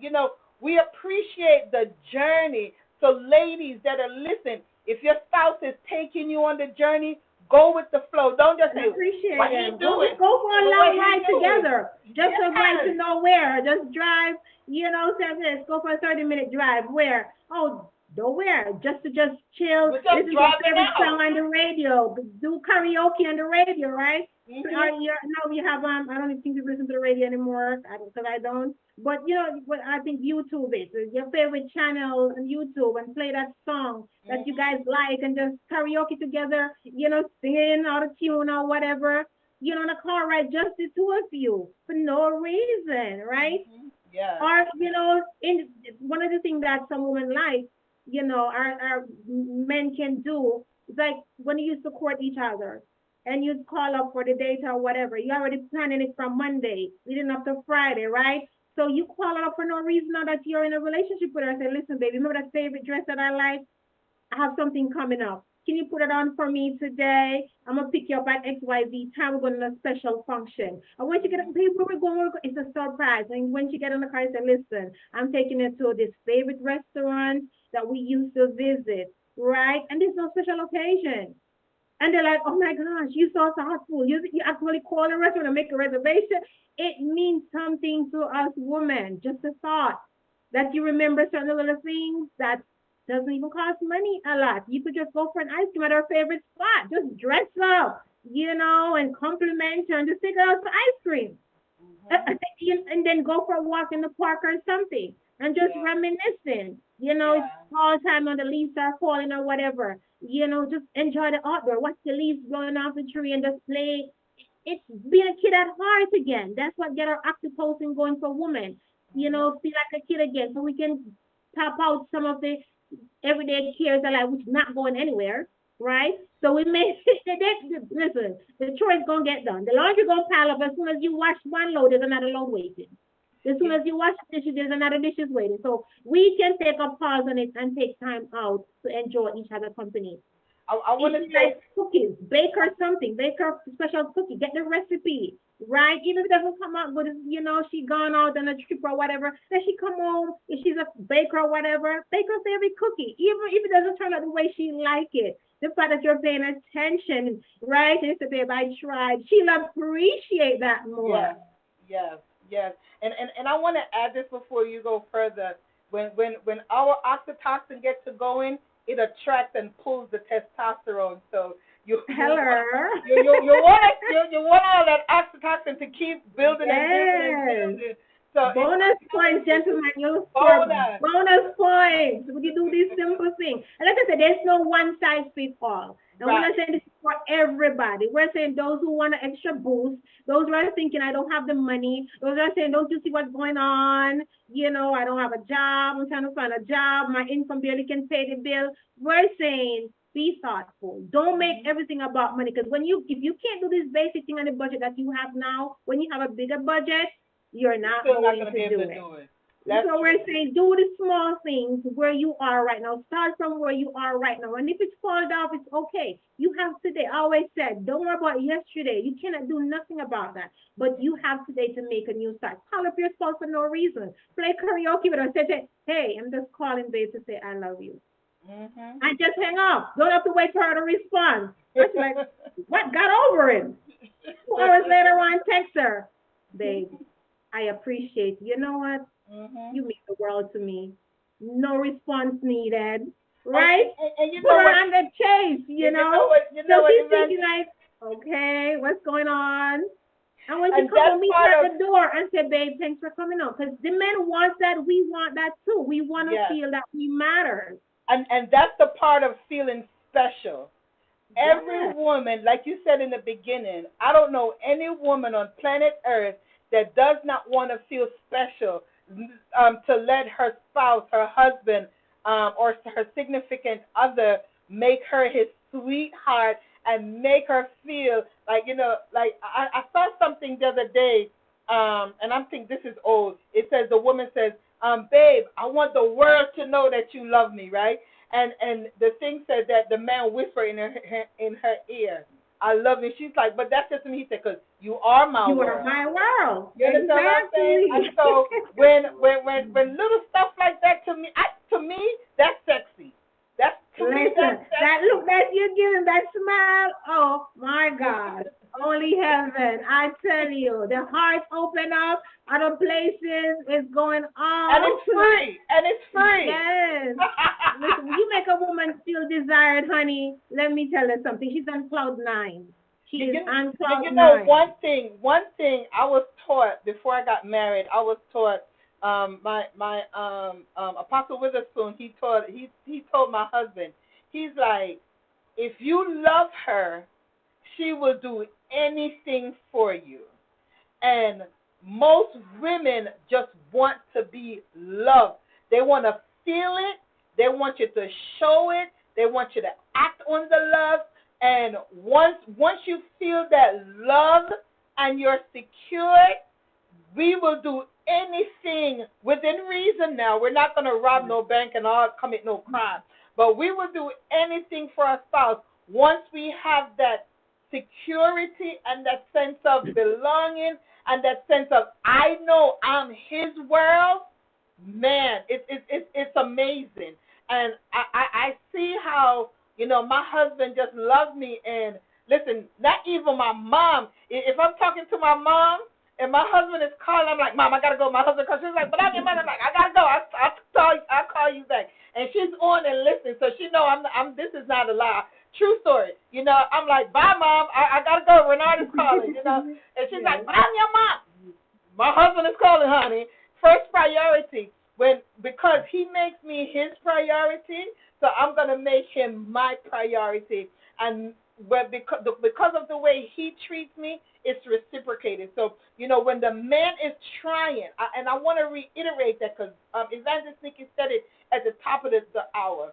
we appreciate the journey. So ladies that are listening, if your spouse is taking you on the journey, go with the flow. Don't just And say appreciate what he them. Go doing, go for a but what long he ride doing. together. Just a ride to Yes. nowhere. Just drive, 7 minutes. Go for a 30-minute drive. Where? Oh, nowhere. Just chill. We're just Listen to your driving favorite song out. on the radio. Do karaoke on the radio, right? Mhm. Now we have I don't even think you listen to the radio anymore because I don't. But but I think YouTube is your favorite channel on YouTube and play that song that you Mhm. guys like and just karaoke together, singing out of tune or whatever, in a car ride, just the two of you for no reason, right? Mhm. Yes. Or, in one of the things that some women like, our men can do is like when you used to court each other and you'd call up for the date or whatever, you already planning it from Monday, leading up to Friday, right? So you call her up for no reason now that you're in a relationship with her and say, listen, baby, remember that favorite dress that I like? I have something coming up. Can you put it on for me today? I'm gonna pick you up at XYZ time. We're going to a special function. And when she get up, Mhm. hey, where we going? It's a surprise. And when she get in the car, I say, listen, I'm taking her to this favorite restaurant that we used to visit, right? And there's no special occasion. And they're like, oh my gosh, you so thoughtful. You actually call a restaurant and make a reservation. It means something to us women. Just a thought that you remember certain little things that doesn't even cost money a lot. You could just go for an ice cream at our favorite spot. Just dress up, and compliment her and just take her out for ice cream. Mhm. And then go for a walk in the park or something and just Yeah. reminiscing. It's Yeah. fall time and the leaves are falling or whatever. Just enjoy the outdoor, watch the leaves blowing off the tree and just play. It's being a kid at heart again. That's what get our oxytocin going for women. Mhm. Feel like a kid again so we can tap out some of the everyday cares of life, which is not going anywhere, right? So we may listen, the chore is gonna get done. The laundry gonna pile up as soon as you wash one load, there's another load waiting. As soon You, as you wash the dishes, there's another dishes waiting. So we can take a pause on it and take time out to enjoy each other's company. I If want to she say, likes cookies, bake her something, bake her special cookie, get the recipe, right? Even if it doesn't come out good, she gone out on a trip or whatever, then she come home, if she's a baker or whatever, bake her favorite cookie. Even if it doesn't turn out the way she like it. The fact that you're paying attention, right? And say, babe, I tried. She'll appreciate that yes, more. yes, yes. And I want to add this before you go further. When our oxytocin gets to going, it attracts and pulls the testosterone. So you want Hello. you want all that oxytocin to keep building and building and Yes. building. So it's, Bonus I'm telling points, you, gentlemen. You score bonus. bonus points. Would you do this simple thing? And like I said, there's no one size fits all. And we're not Right. saying this is for everybody. We're saying those who want an extra boost, those who are thinking I don't have the money, those who are saying don't you see what's going on? I don't have a job. I'm trying to find a job. My income barely can pay the bill. We're saying be thoughtful. Don't make Mhm. everything about money because if you can't do this basic thing on the budget that you have now, when you have a bigger budget, you're You're not still not going gonna to be able do to it. do it. That's So we're true. saying do the small things where you are right now. Start from where you are right now. And if it's falling off, it's okay. You have today. I always said, don't worry about yesterday. You cannot do nothing about that. But you have today to make a new start. Call up your spouse for no reason. Play karaoke with her. Say, hey, I'm just calling babe to say I love you. Mhm. I just hang up. Don't have to wait for her to respond. And she's like, what? Got over it. 2 hours later on, text her. Babe, I appreciate you. You know what? Mhm. You mean the world to me. No response needed. And, Right? and, and, and you Put know her what? on the chase, You know what? You So know what, she's Evan? thinking like, okay, what's going on? And when she And come that's home, meet part her of at the door and say, babe, thanks for coming out. Because the men want that. We want that too. We want to yes. feel that we matter. And that's the part of feeling special. Every Yes. woman, like you said in the beginning, I don't know any woman on planet Earth that does not want to feel special, to let her spouse, her husband, or her significant other make her his sweetheart and make her feel like, like I saw something the other day, and I'm thinking this is old. It says, the woman says, babe, I want the world to know that you love me, right? And the thing said that the man whispered in her ear, "I love you." She's like, "But that's just me." He said, "Cause you are my You are world." my world. You understand what I'm saying? And Exactly. so when little stuff like that to me that's sexy. That's to me that's Listen, that sexy. look that you're giving, that smile, oh my God. Only heaven. I tell you, the heart open up, other places is going And off. it's free. And it's free. Yes. Listen, you make a woman feel desired, honey. Let me tell you something. She's on cloud nine. She You, is you, on you cloud know nine. one thing I was taught before I got married. I was taught, my Apostle Witherspoon. He told my husband. He's like, if you love her, she will do anything for you. And most women just want to be loved. They want to feel it. They want you to show it. They want you to act on the love. And once you feel that love and you're secure, we will do anything within reason. Now we're not going to rob no bank and all commit no crime, but we will do anything for our spouse once we have that security and that sense of belonging and that sense of I know I'm his world. Man, it's amazing. And I see how My husband just loves me. And listen, not even my mom. If I'm talking to my mom and my husband is calling, I'm like, Mom, I gotta go. My husband calls. She's like, but I'm your mother. I'm like, I gotta go. I'll call you back. And she's on and listening, so she know I'm. This is not a lie. True story. I'm like, bye, Mom. I gotta go. Renard is calling. And she's like, Yes. but I'm your mom. My husband is calling, honey. First priority. Because he makes me his priority, so I'm gonna make him my priority. And because of the way he treats me, it's reciprocated. So when the man is trying, and I want to reiterate that because Evangelist Nikki said it at the top of the hour.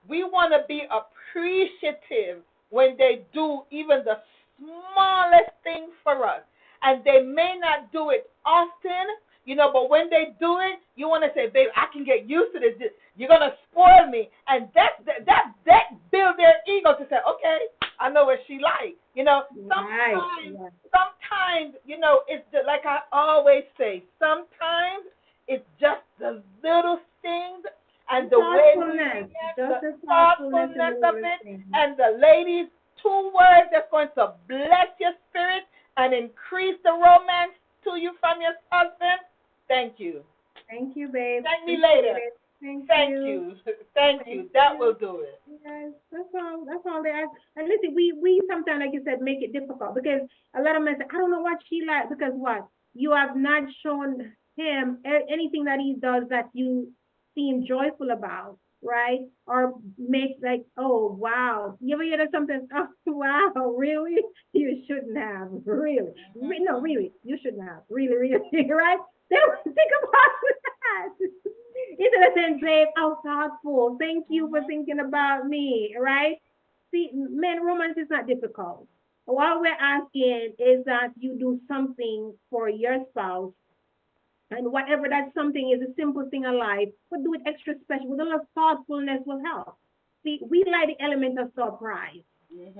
We want to be appreciative when they do even the smallest thing for us. And they may not do it often, but when they do it, you want to say, babe, I can get used to this. You're going to spoil me. And that build their ego to say, okay, I know what she like. Right. Sometimes, it's like I always say, sometimes it's just the little things and the way we react, the thoughtfulness of it, and the ladies, 2 words that's going to bless your spirit and increase the romance to you from your husband. Thank you. Thank you, babe. Thank me later. Thank you. Thank you. That will do it. Yes, that's all. That's all they ask. And listen, we sometimes, like you said, make it difficult because a lot of men say, I don't know what she like because what you have not shown him anything that he does that you seem joyful about, right? Or make like, oh wow, you ever hear something? Oh wow, really? You shouldn't have, really. No, really, you shouldn't have, really, really, right? They don't think about that. Instead of saying, babe, how thoughtful. Thank you for thinking about me, right? See, men, romance is not difficult. What we're asking is that you do something for your spouse, and whatever that something is, a simple thing in life, but do it extra special. With a little thoughtfulness will help. See, we like the element of surprise. We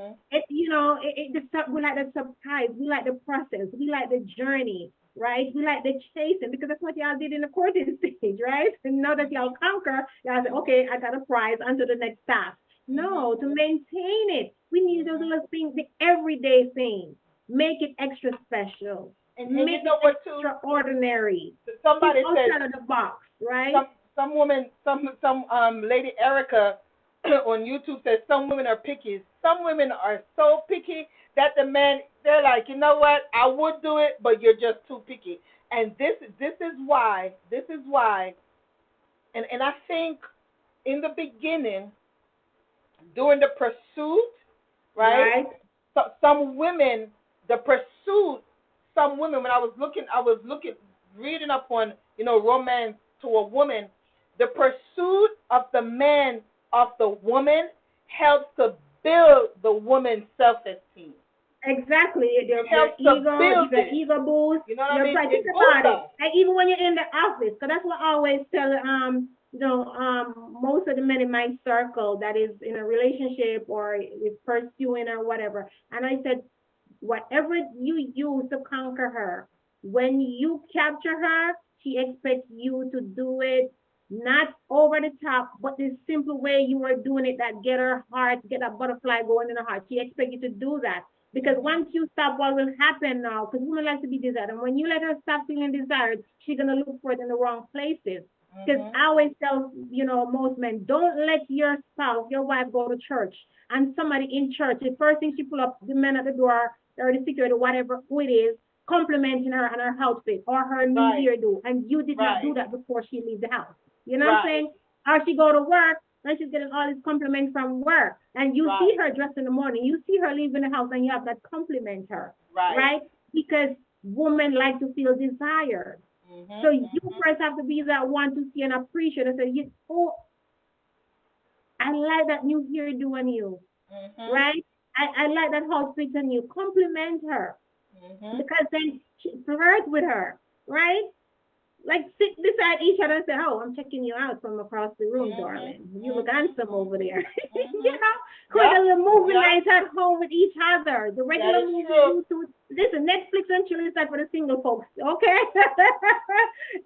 like the surprise. We like the process. We like the journey, right? We like the chasing because that's what y'all did in the courting stage, right? And now that y'all conquer, y'all say, okay, I got a prize onto the next task. No, to maintain it, we need those little things, the everyday things. Make it extra special. And Make it extraordinary. Somebody said outside of the box, right? Some woman, some lady Erica on YouTube says some women are picky. Some women are so picky that they're like, you know what? I would do it, but you're just too picky. And this is why, and I think in the beginning, during the pursuit, right? So, some women, the pursuit, some women, when I was looking, reading up on, romance to a woman, the pursuit of the man of the woman helps to build the woman's self-esteem. Exactly. Your ego boost. You know what I mean? Think about it. And even when you're in the office, because that's what I always tell most of the men in my circle that is in a relationship or is pursuing or whatever. And I said, whatever you use to conquer her, when you capture her, she expects you to do it not over the top, but the simple way you are doing it that get her heart, get a butterfly going in her heart. She expects you to do that. Because once you stop, what will happen now? Because women like to be desired. And when you let her stop feeling desired, she's going to look for it in the wrong places. Because I always tell, most men, don't let your spouse, your wife go to church and somebody in church, the first thing she pull up, the men at the door or the security, whatever who it is, complimenting her and her outfit or her new hairdo. And you did not do that before she leaves the house. You know what I'm saying? Or she go to work and she's getting all these compliments from work. And you see her dressed in the morning. You see her leaving the house and you have that compliment her. Right? Because women like to feel desired. So you first have to be that one to see and appreciate and say, oh, I like that new hairdo on you. Right? I like that outfit on you. Compliment her. Because then flirt with her. Right? Like sit beside each other and say, oh, I'm checking you out from across the room, darling. You look handsome over there. Create a little movie night at home with each other. The regular movie, listen, Netflix and chill is like for the single folks, okay?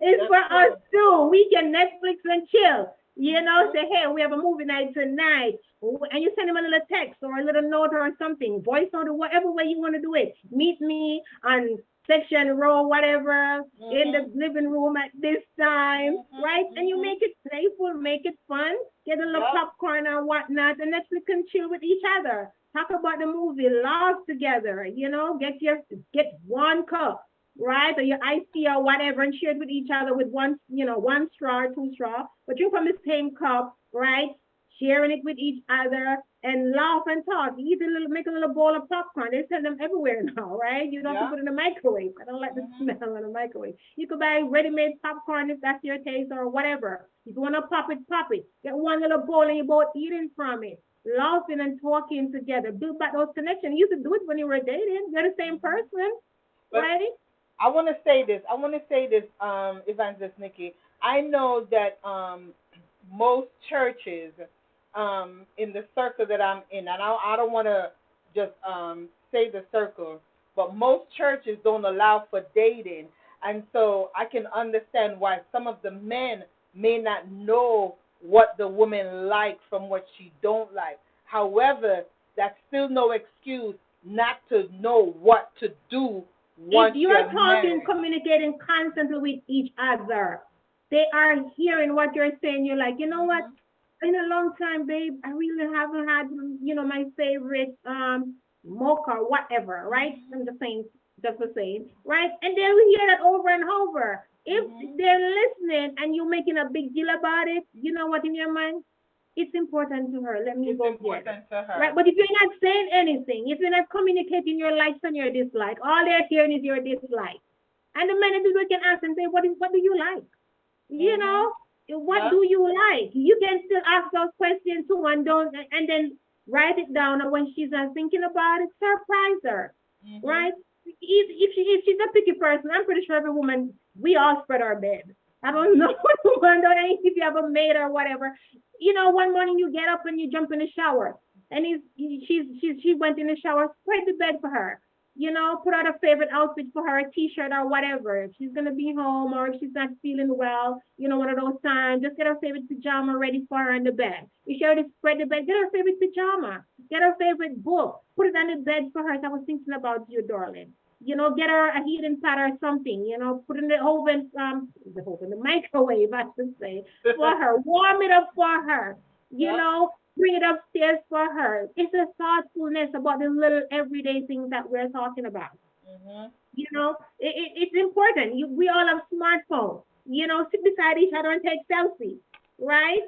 It's for us too. We can Netflix and chill. Say, hey, we have a movie night tonight. And you send him a little text or a little note or something, voice note or whatever way you want to do it. Meet me on section row, whatever, in the Mhm. living room at this time, Mhm. right? And you Mhm. make it playful, make it fun, get a little Yep. popcorn or whatnot, and Netflix can chill with each other. Talk about the movie, laugh together, get one cup, right? Or your iced tea or whatever, and share it with each other with one straw or two straw, but drink from the same cup, right? Sharing it with each other and laugh and talk. Eat a little, make a little bowl of popcorn. They sell them everywhere now, right? You don't have to Yep. put it in the microwave. I don't like the Mhm. smell in the microwave. You could buy ready-made popcorn if that's your taste or whatever. If you want to pop it, pop it. Get one little bowl and you both eating from it, laughing and talking together. Build back those connections. You used to do it when you were dating. You're the same Mhm. person, But right? I want to say this. I want to say this, Evangelist Nikki. I know that most churches in the circle that I'm in, and I don't want to just say the circle, but most churches don't allow for dating, and so I can understand why some of the men may not know what the woman like from what she don't like. However, that's still no excuse not to know what to do If once you're you're talking, married. communicating constantly with each other, they are hearing what you're saying. You're like, you know what? Mhm. In a long time, babe, I really haven't had, my favorite mocha, whatever, right? Mhm. I'm just the same, right? And they will hear that over and over. If Mhm. they're listening and you're making a big deal about it, you know what in your mind? It's important to her. Let me It's go get it. important to Right? her. But if you're not saying anything, if you're not communicating your likes and your dislike, all they're hearing is your dislike. And the minute people can ask and say, what do you like? You Mhm. know, what Yep. do you like? You can still ask those questions too and then write it down. And when she's not thinking about it, surprise her, Mhm. right? If she's a picky person, I'm pretty sure every woman, we all spread our bed. I don't know Mhm. what woman, if you have a maid or whatever. One morning you get up and you jump in the shower, and she went in the shower, spread the bed for her. Put out a favorite outfit for her, a t-shirt or whatever. If she's gonna be home or if she's not feeling well, one of those times, just get her favorite pajama ready for her in the bed. If she already spread the bed, get her favorite pajama. Get her favorite book. Put it on the bed for her. So I was thinking about you, darling. Get her a heating pad or something, put in the oven, the microwave, I should say, for her. Warm it up for her. Yep. Bring it upstairs for her. It's a thoughtfulness about the little everyday things that we're talking about. Mhm. It's important. We all have smartphones. Sit beside each other and take selfies, right?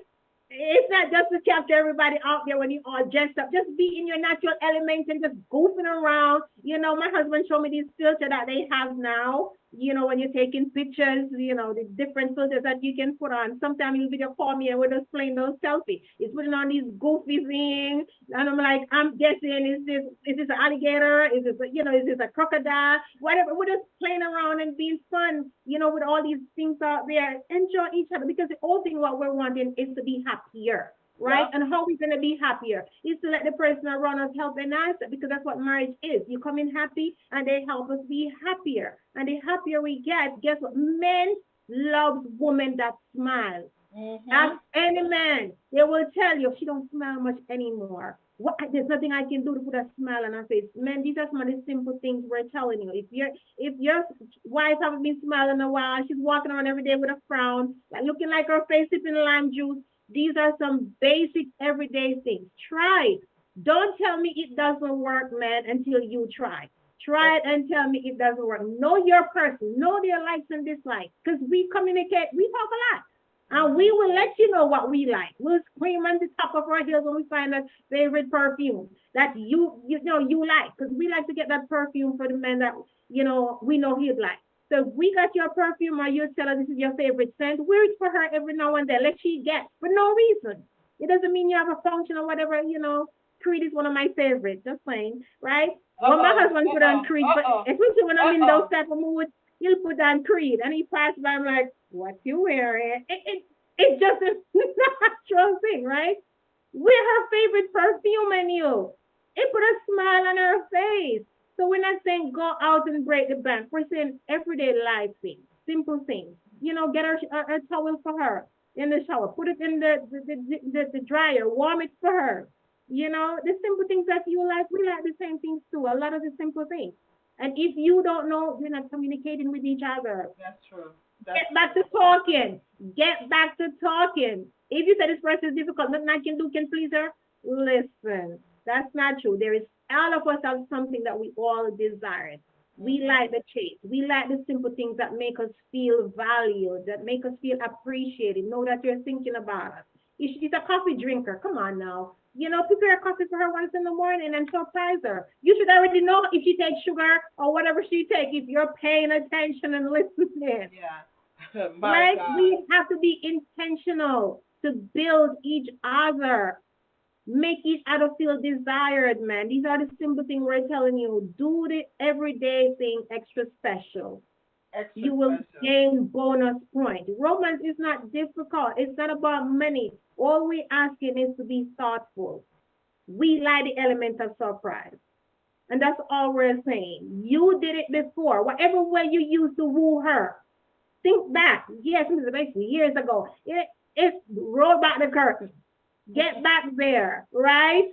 It's not just to capture everybody out there when you all dressed up. Just be in your natural element and just goofing around. My husband showed me this filter that they have now. When you're taking pictures, the different filters that you can put on. Sometimes you'll video call me and we're just playing those selfies. It's putting on these goofy things. And I'm like, I'm guessing, is this an alligator? Is this a crocodile? Whatever. We're just playing around and being fun, with all these things out there. Enjoy each other because the whole thing what we're wanting is to be happier. Right? Yep. And how we're gonna be happier is to let the person around us help and answer because that's what marriage is. You come in happy and they help us be happier. And the happier we get, guess what? Men love women that smile. Ask Mhm. any man, they will tell you she don't smile much anymore. There's nothing I can do to put a smile on her face. Man, these are some of the simple things we're telling you. If your wife haven't been smiling in a while, she's walking around every day with a frown, like looking like her face sipping lime juice. These are some basic everyday things. Try it. Don't tell me it doesn't work, man, until you try. Try That's it and tell me it doesn't work. Know your person. Know their likes and dislikes. Because we communicate, we talk a lot. And we mhm. will let you know what we like. We'll scream on the top of our heels when we find that favorite perfume that you like. Because we like to get that perfume for the man that we know he'd like. So if we got your perfume or you tell her this is your favorite scent, wear it for her every now and then. Let she get for no reason. It doesn't mean you have a function or whatever. Creed is one of my favorites. Just plain, right? Uh When my oh. husband Uh put on oh. Creed, Uh but oh. especially when I'm Uh in those oh. type of moods, he'll put on Creed and he passed by. I'm like, what you wearing? It's just a natural thing, right? We're her favorite perfume and you. It put a smile on her face. So we're not saying go out and break the bank. We're saying everyday life things, simple things. Get her a towel for her. in the shower. Put it in the dryer. Warm it for her. The simple things that you like, we like the same things too. A lot of the simple things. And if you don't know, you're not communicating with each other. That's true. That's Get back true. to talking. Get back to talking. If you say this person is difficult, nothing I can do can please her, listen. That's not true. There is all of us have something that we all desire. We Mhm. like the chase. We like the simple things that make us feel valued, that make us feel appreciated. Know that you're thinking about us. If she's a coffee drinker, come on now. Prepare coffee for her once in the morning and surprise her. You should already know if she takes sugar or whatever she takes, if you're paying attention and listening. Yeah. My Right? God. We have to be intentional to build each other, make each other feel desired, man. These are the simple things we're telling you. Do the everyday thing extra special. Extra You will special. gain bonus points. Romance is not difficult. It's not about money. All we asking is to be thoughtful. We like the element of surprise. And that's all we're saying. You did it before. Whatever way you used to woo her, think back. Yes, Mr. Mason, years ago. It's roll back the curtain. Get back there, right?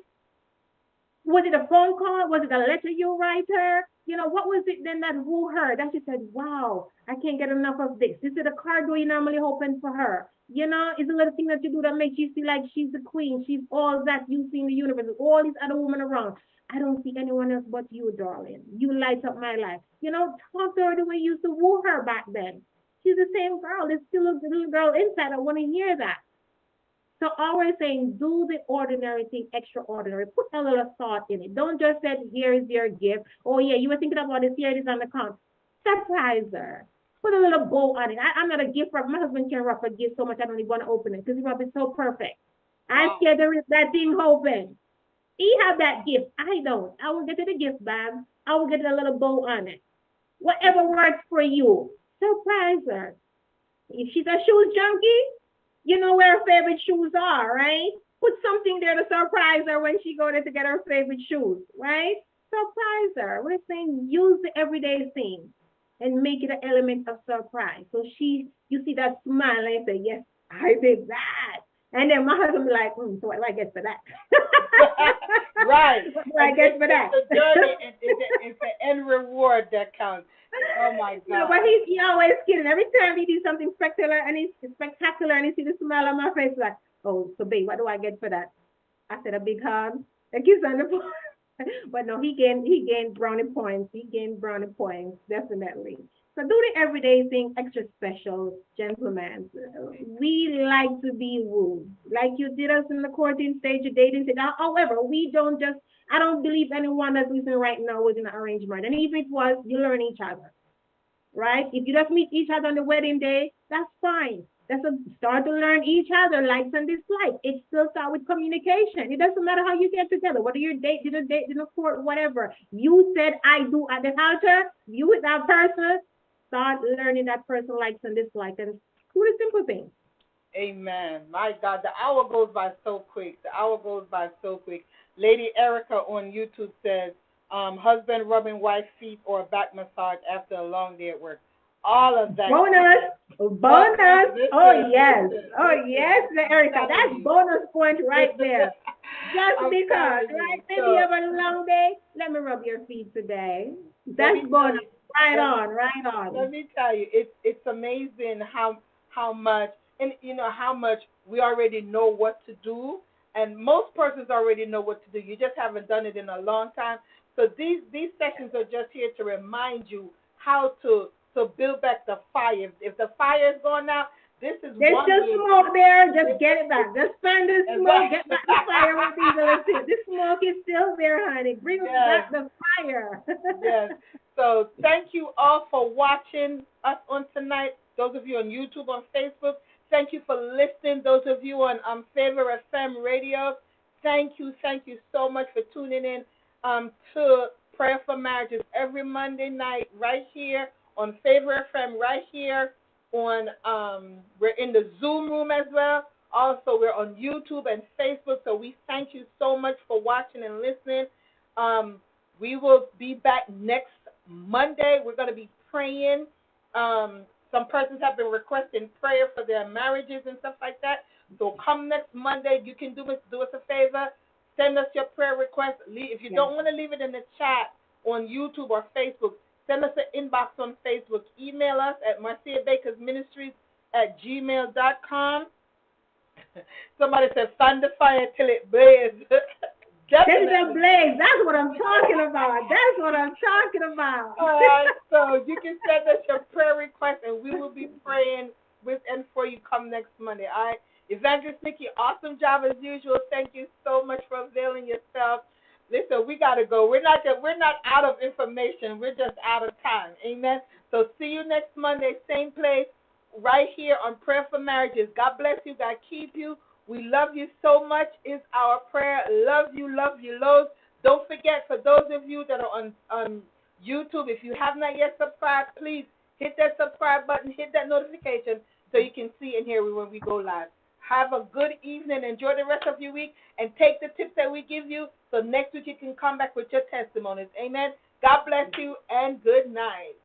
Was it a phone call? Was it a letter you write her? What was it then that woo her? That she said, wow, I can't get enough of this. Is it a car door you normally open for her? It's a little thing that you do that makes you feel like she's the queen. She's all that you see in the universe. All these other women around. I don't see anyone else but you, darling. You light up my life. Talk to her the way you used to woo her back then. She's the same girl. There's still a little girl inside. I want to hear that. So always saying, do the ordinary thing extraordinary. Put a little thought in it. Don't just say, here is your gift. Oh, yeah, you were thinking about this. Here it is on the count. Surprise her. Put a little bow on it. I'm not a gift wrapper. My husband can wrap a gift so much I don't even want to open it because he wrap it so perfect. I'm Wow. scared to rip that thing open. He have that gift. I don't. I will get it a gift bag. I will get a little bow on it. Whatever works for you. Surprise her. If she's a shoes junkie, you know where her favorite shoes are, right? Put something there to surprise her when she go there to get her favorite shoes, right? Surprise her. We're saying use the everyday thing and make it an element of surprise. So you see that smile and say, yes, I did that. And then my husband be like, so what do I get for that? Right. What do I get for It's that? the journey. It's the end reward that counts. Oh my But God. he always kidding. Every time he do something spectacular and he see the smile on my face, like, oh, so babe, what do I get for that? I said a big hug, a kiss on the phone. But no, he gained brownie points. He gained brownie points, definitely. So do the everyday thing extra special, gentlemen. We like to be wooed. Like you did us in the courting stage, the dating stage. However, we don't just I don't believe anyone that's listening right now was in an arrangement. And even if it was, you learn each other, right? If you just meet each other on the wedding day, that's fine. That's a start to learn each other, likes and dislikes. It still start with communication. It doesn't matter how you get together, whether you're date, in a court, whatever. You said I do at the altar, you with that person, start learning that person likes and dislikes and do the simple things. Amen. My God, the hour goes by so quick. The hour goes by so quick. Lady Erica on YouTube says, husband rubbing wife feet or back massage after a long day at work. All of that. Bonus, Bonus. bonus. Oh Listen, yes, listen, oh listen. yes, I'm Erica. telling That's you. bonus point right there. Just I'm because, telling right? you. Maybe you So have a long day. Let me rub your feet today. let That's me tell bonus. you. Right Let me on, right on. let me tell you, it's amazing how much, and how much we already know what to do, and most persons already know what to do. You just haven't done it in a long time. So these sessions are just here to remind you how to build back the fire. If the fire is gone out, this is There's one still way. smoke there. This, Just get it back. Just find the and smoke. Get back the fire where things are legit. The smoke is still there, honey. Bring yes, back the fire. yes. So thank you all for watching us on tonight. Those of you on YouTube, on Facebook, thank you for listening. Those of you on Favor FM Radio, thank you so much for tuning in to Prayer for Marriages every Monday night right here on Favor FM, right here on we're in the Zoom room as well. Also, we're on YouTube and Facebook. So we thank you so much for watching and listening. Um, we will be back next Monday. We're going to be praying Some persons have been requesting prayer for their marriages and stuff like that. So come next Monday. You can do us a favor. Send us your prayer request. If you don't want to leave it in the chat on YouTube or Facebook, send us an inbox on Facebook. Email us at marciabakersministries@gmail.com. Somebody said, "Fan the fire till it blazes." Definitely. Blaze. That's what I'm talking about. That's what I'm talking about. All right. So you can send us your prayer request, and we will be praying with and for you come next Monday. All right. Evangelist Nikki, awesome job as usual. Thank you so much for availing yourself. Listen, we gotta go. We're not out of information. We're just out of time. Amen. So see you next Monday, same place, right here on Prayer for Marriages. God bless you. God keep you. We love you so much. Is our prayer. Love you, loads. Don't forget, for those of you that are on YouTube, if you have not yet subscribed, please hit that subscribe button, hit that notification so you can see and hear when we go live. Have a good evening. Enjoy the rest of your week, and take the tips that we give you so next week you can come back with your testimonies. Amen. God bless you, and good night.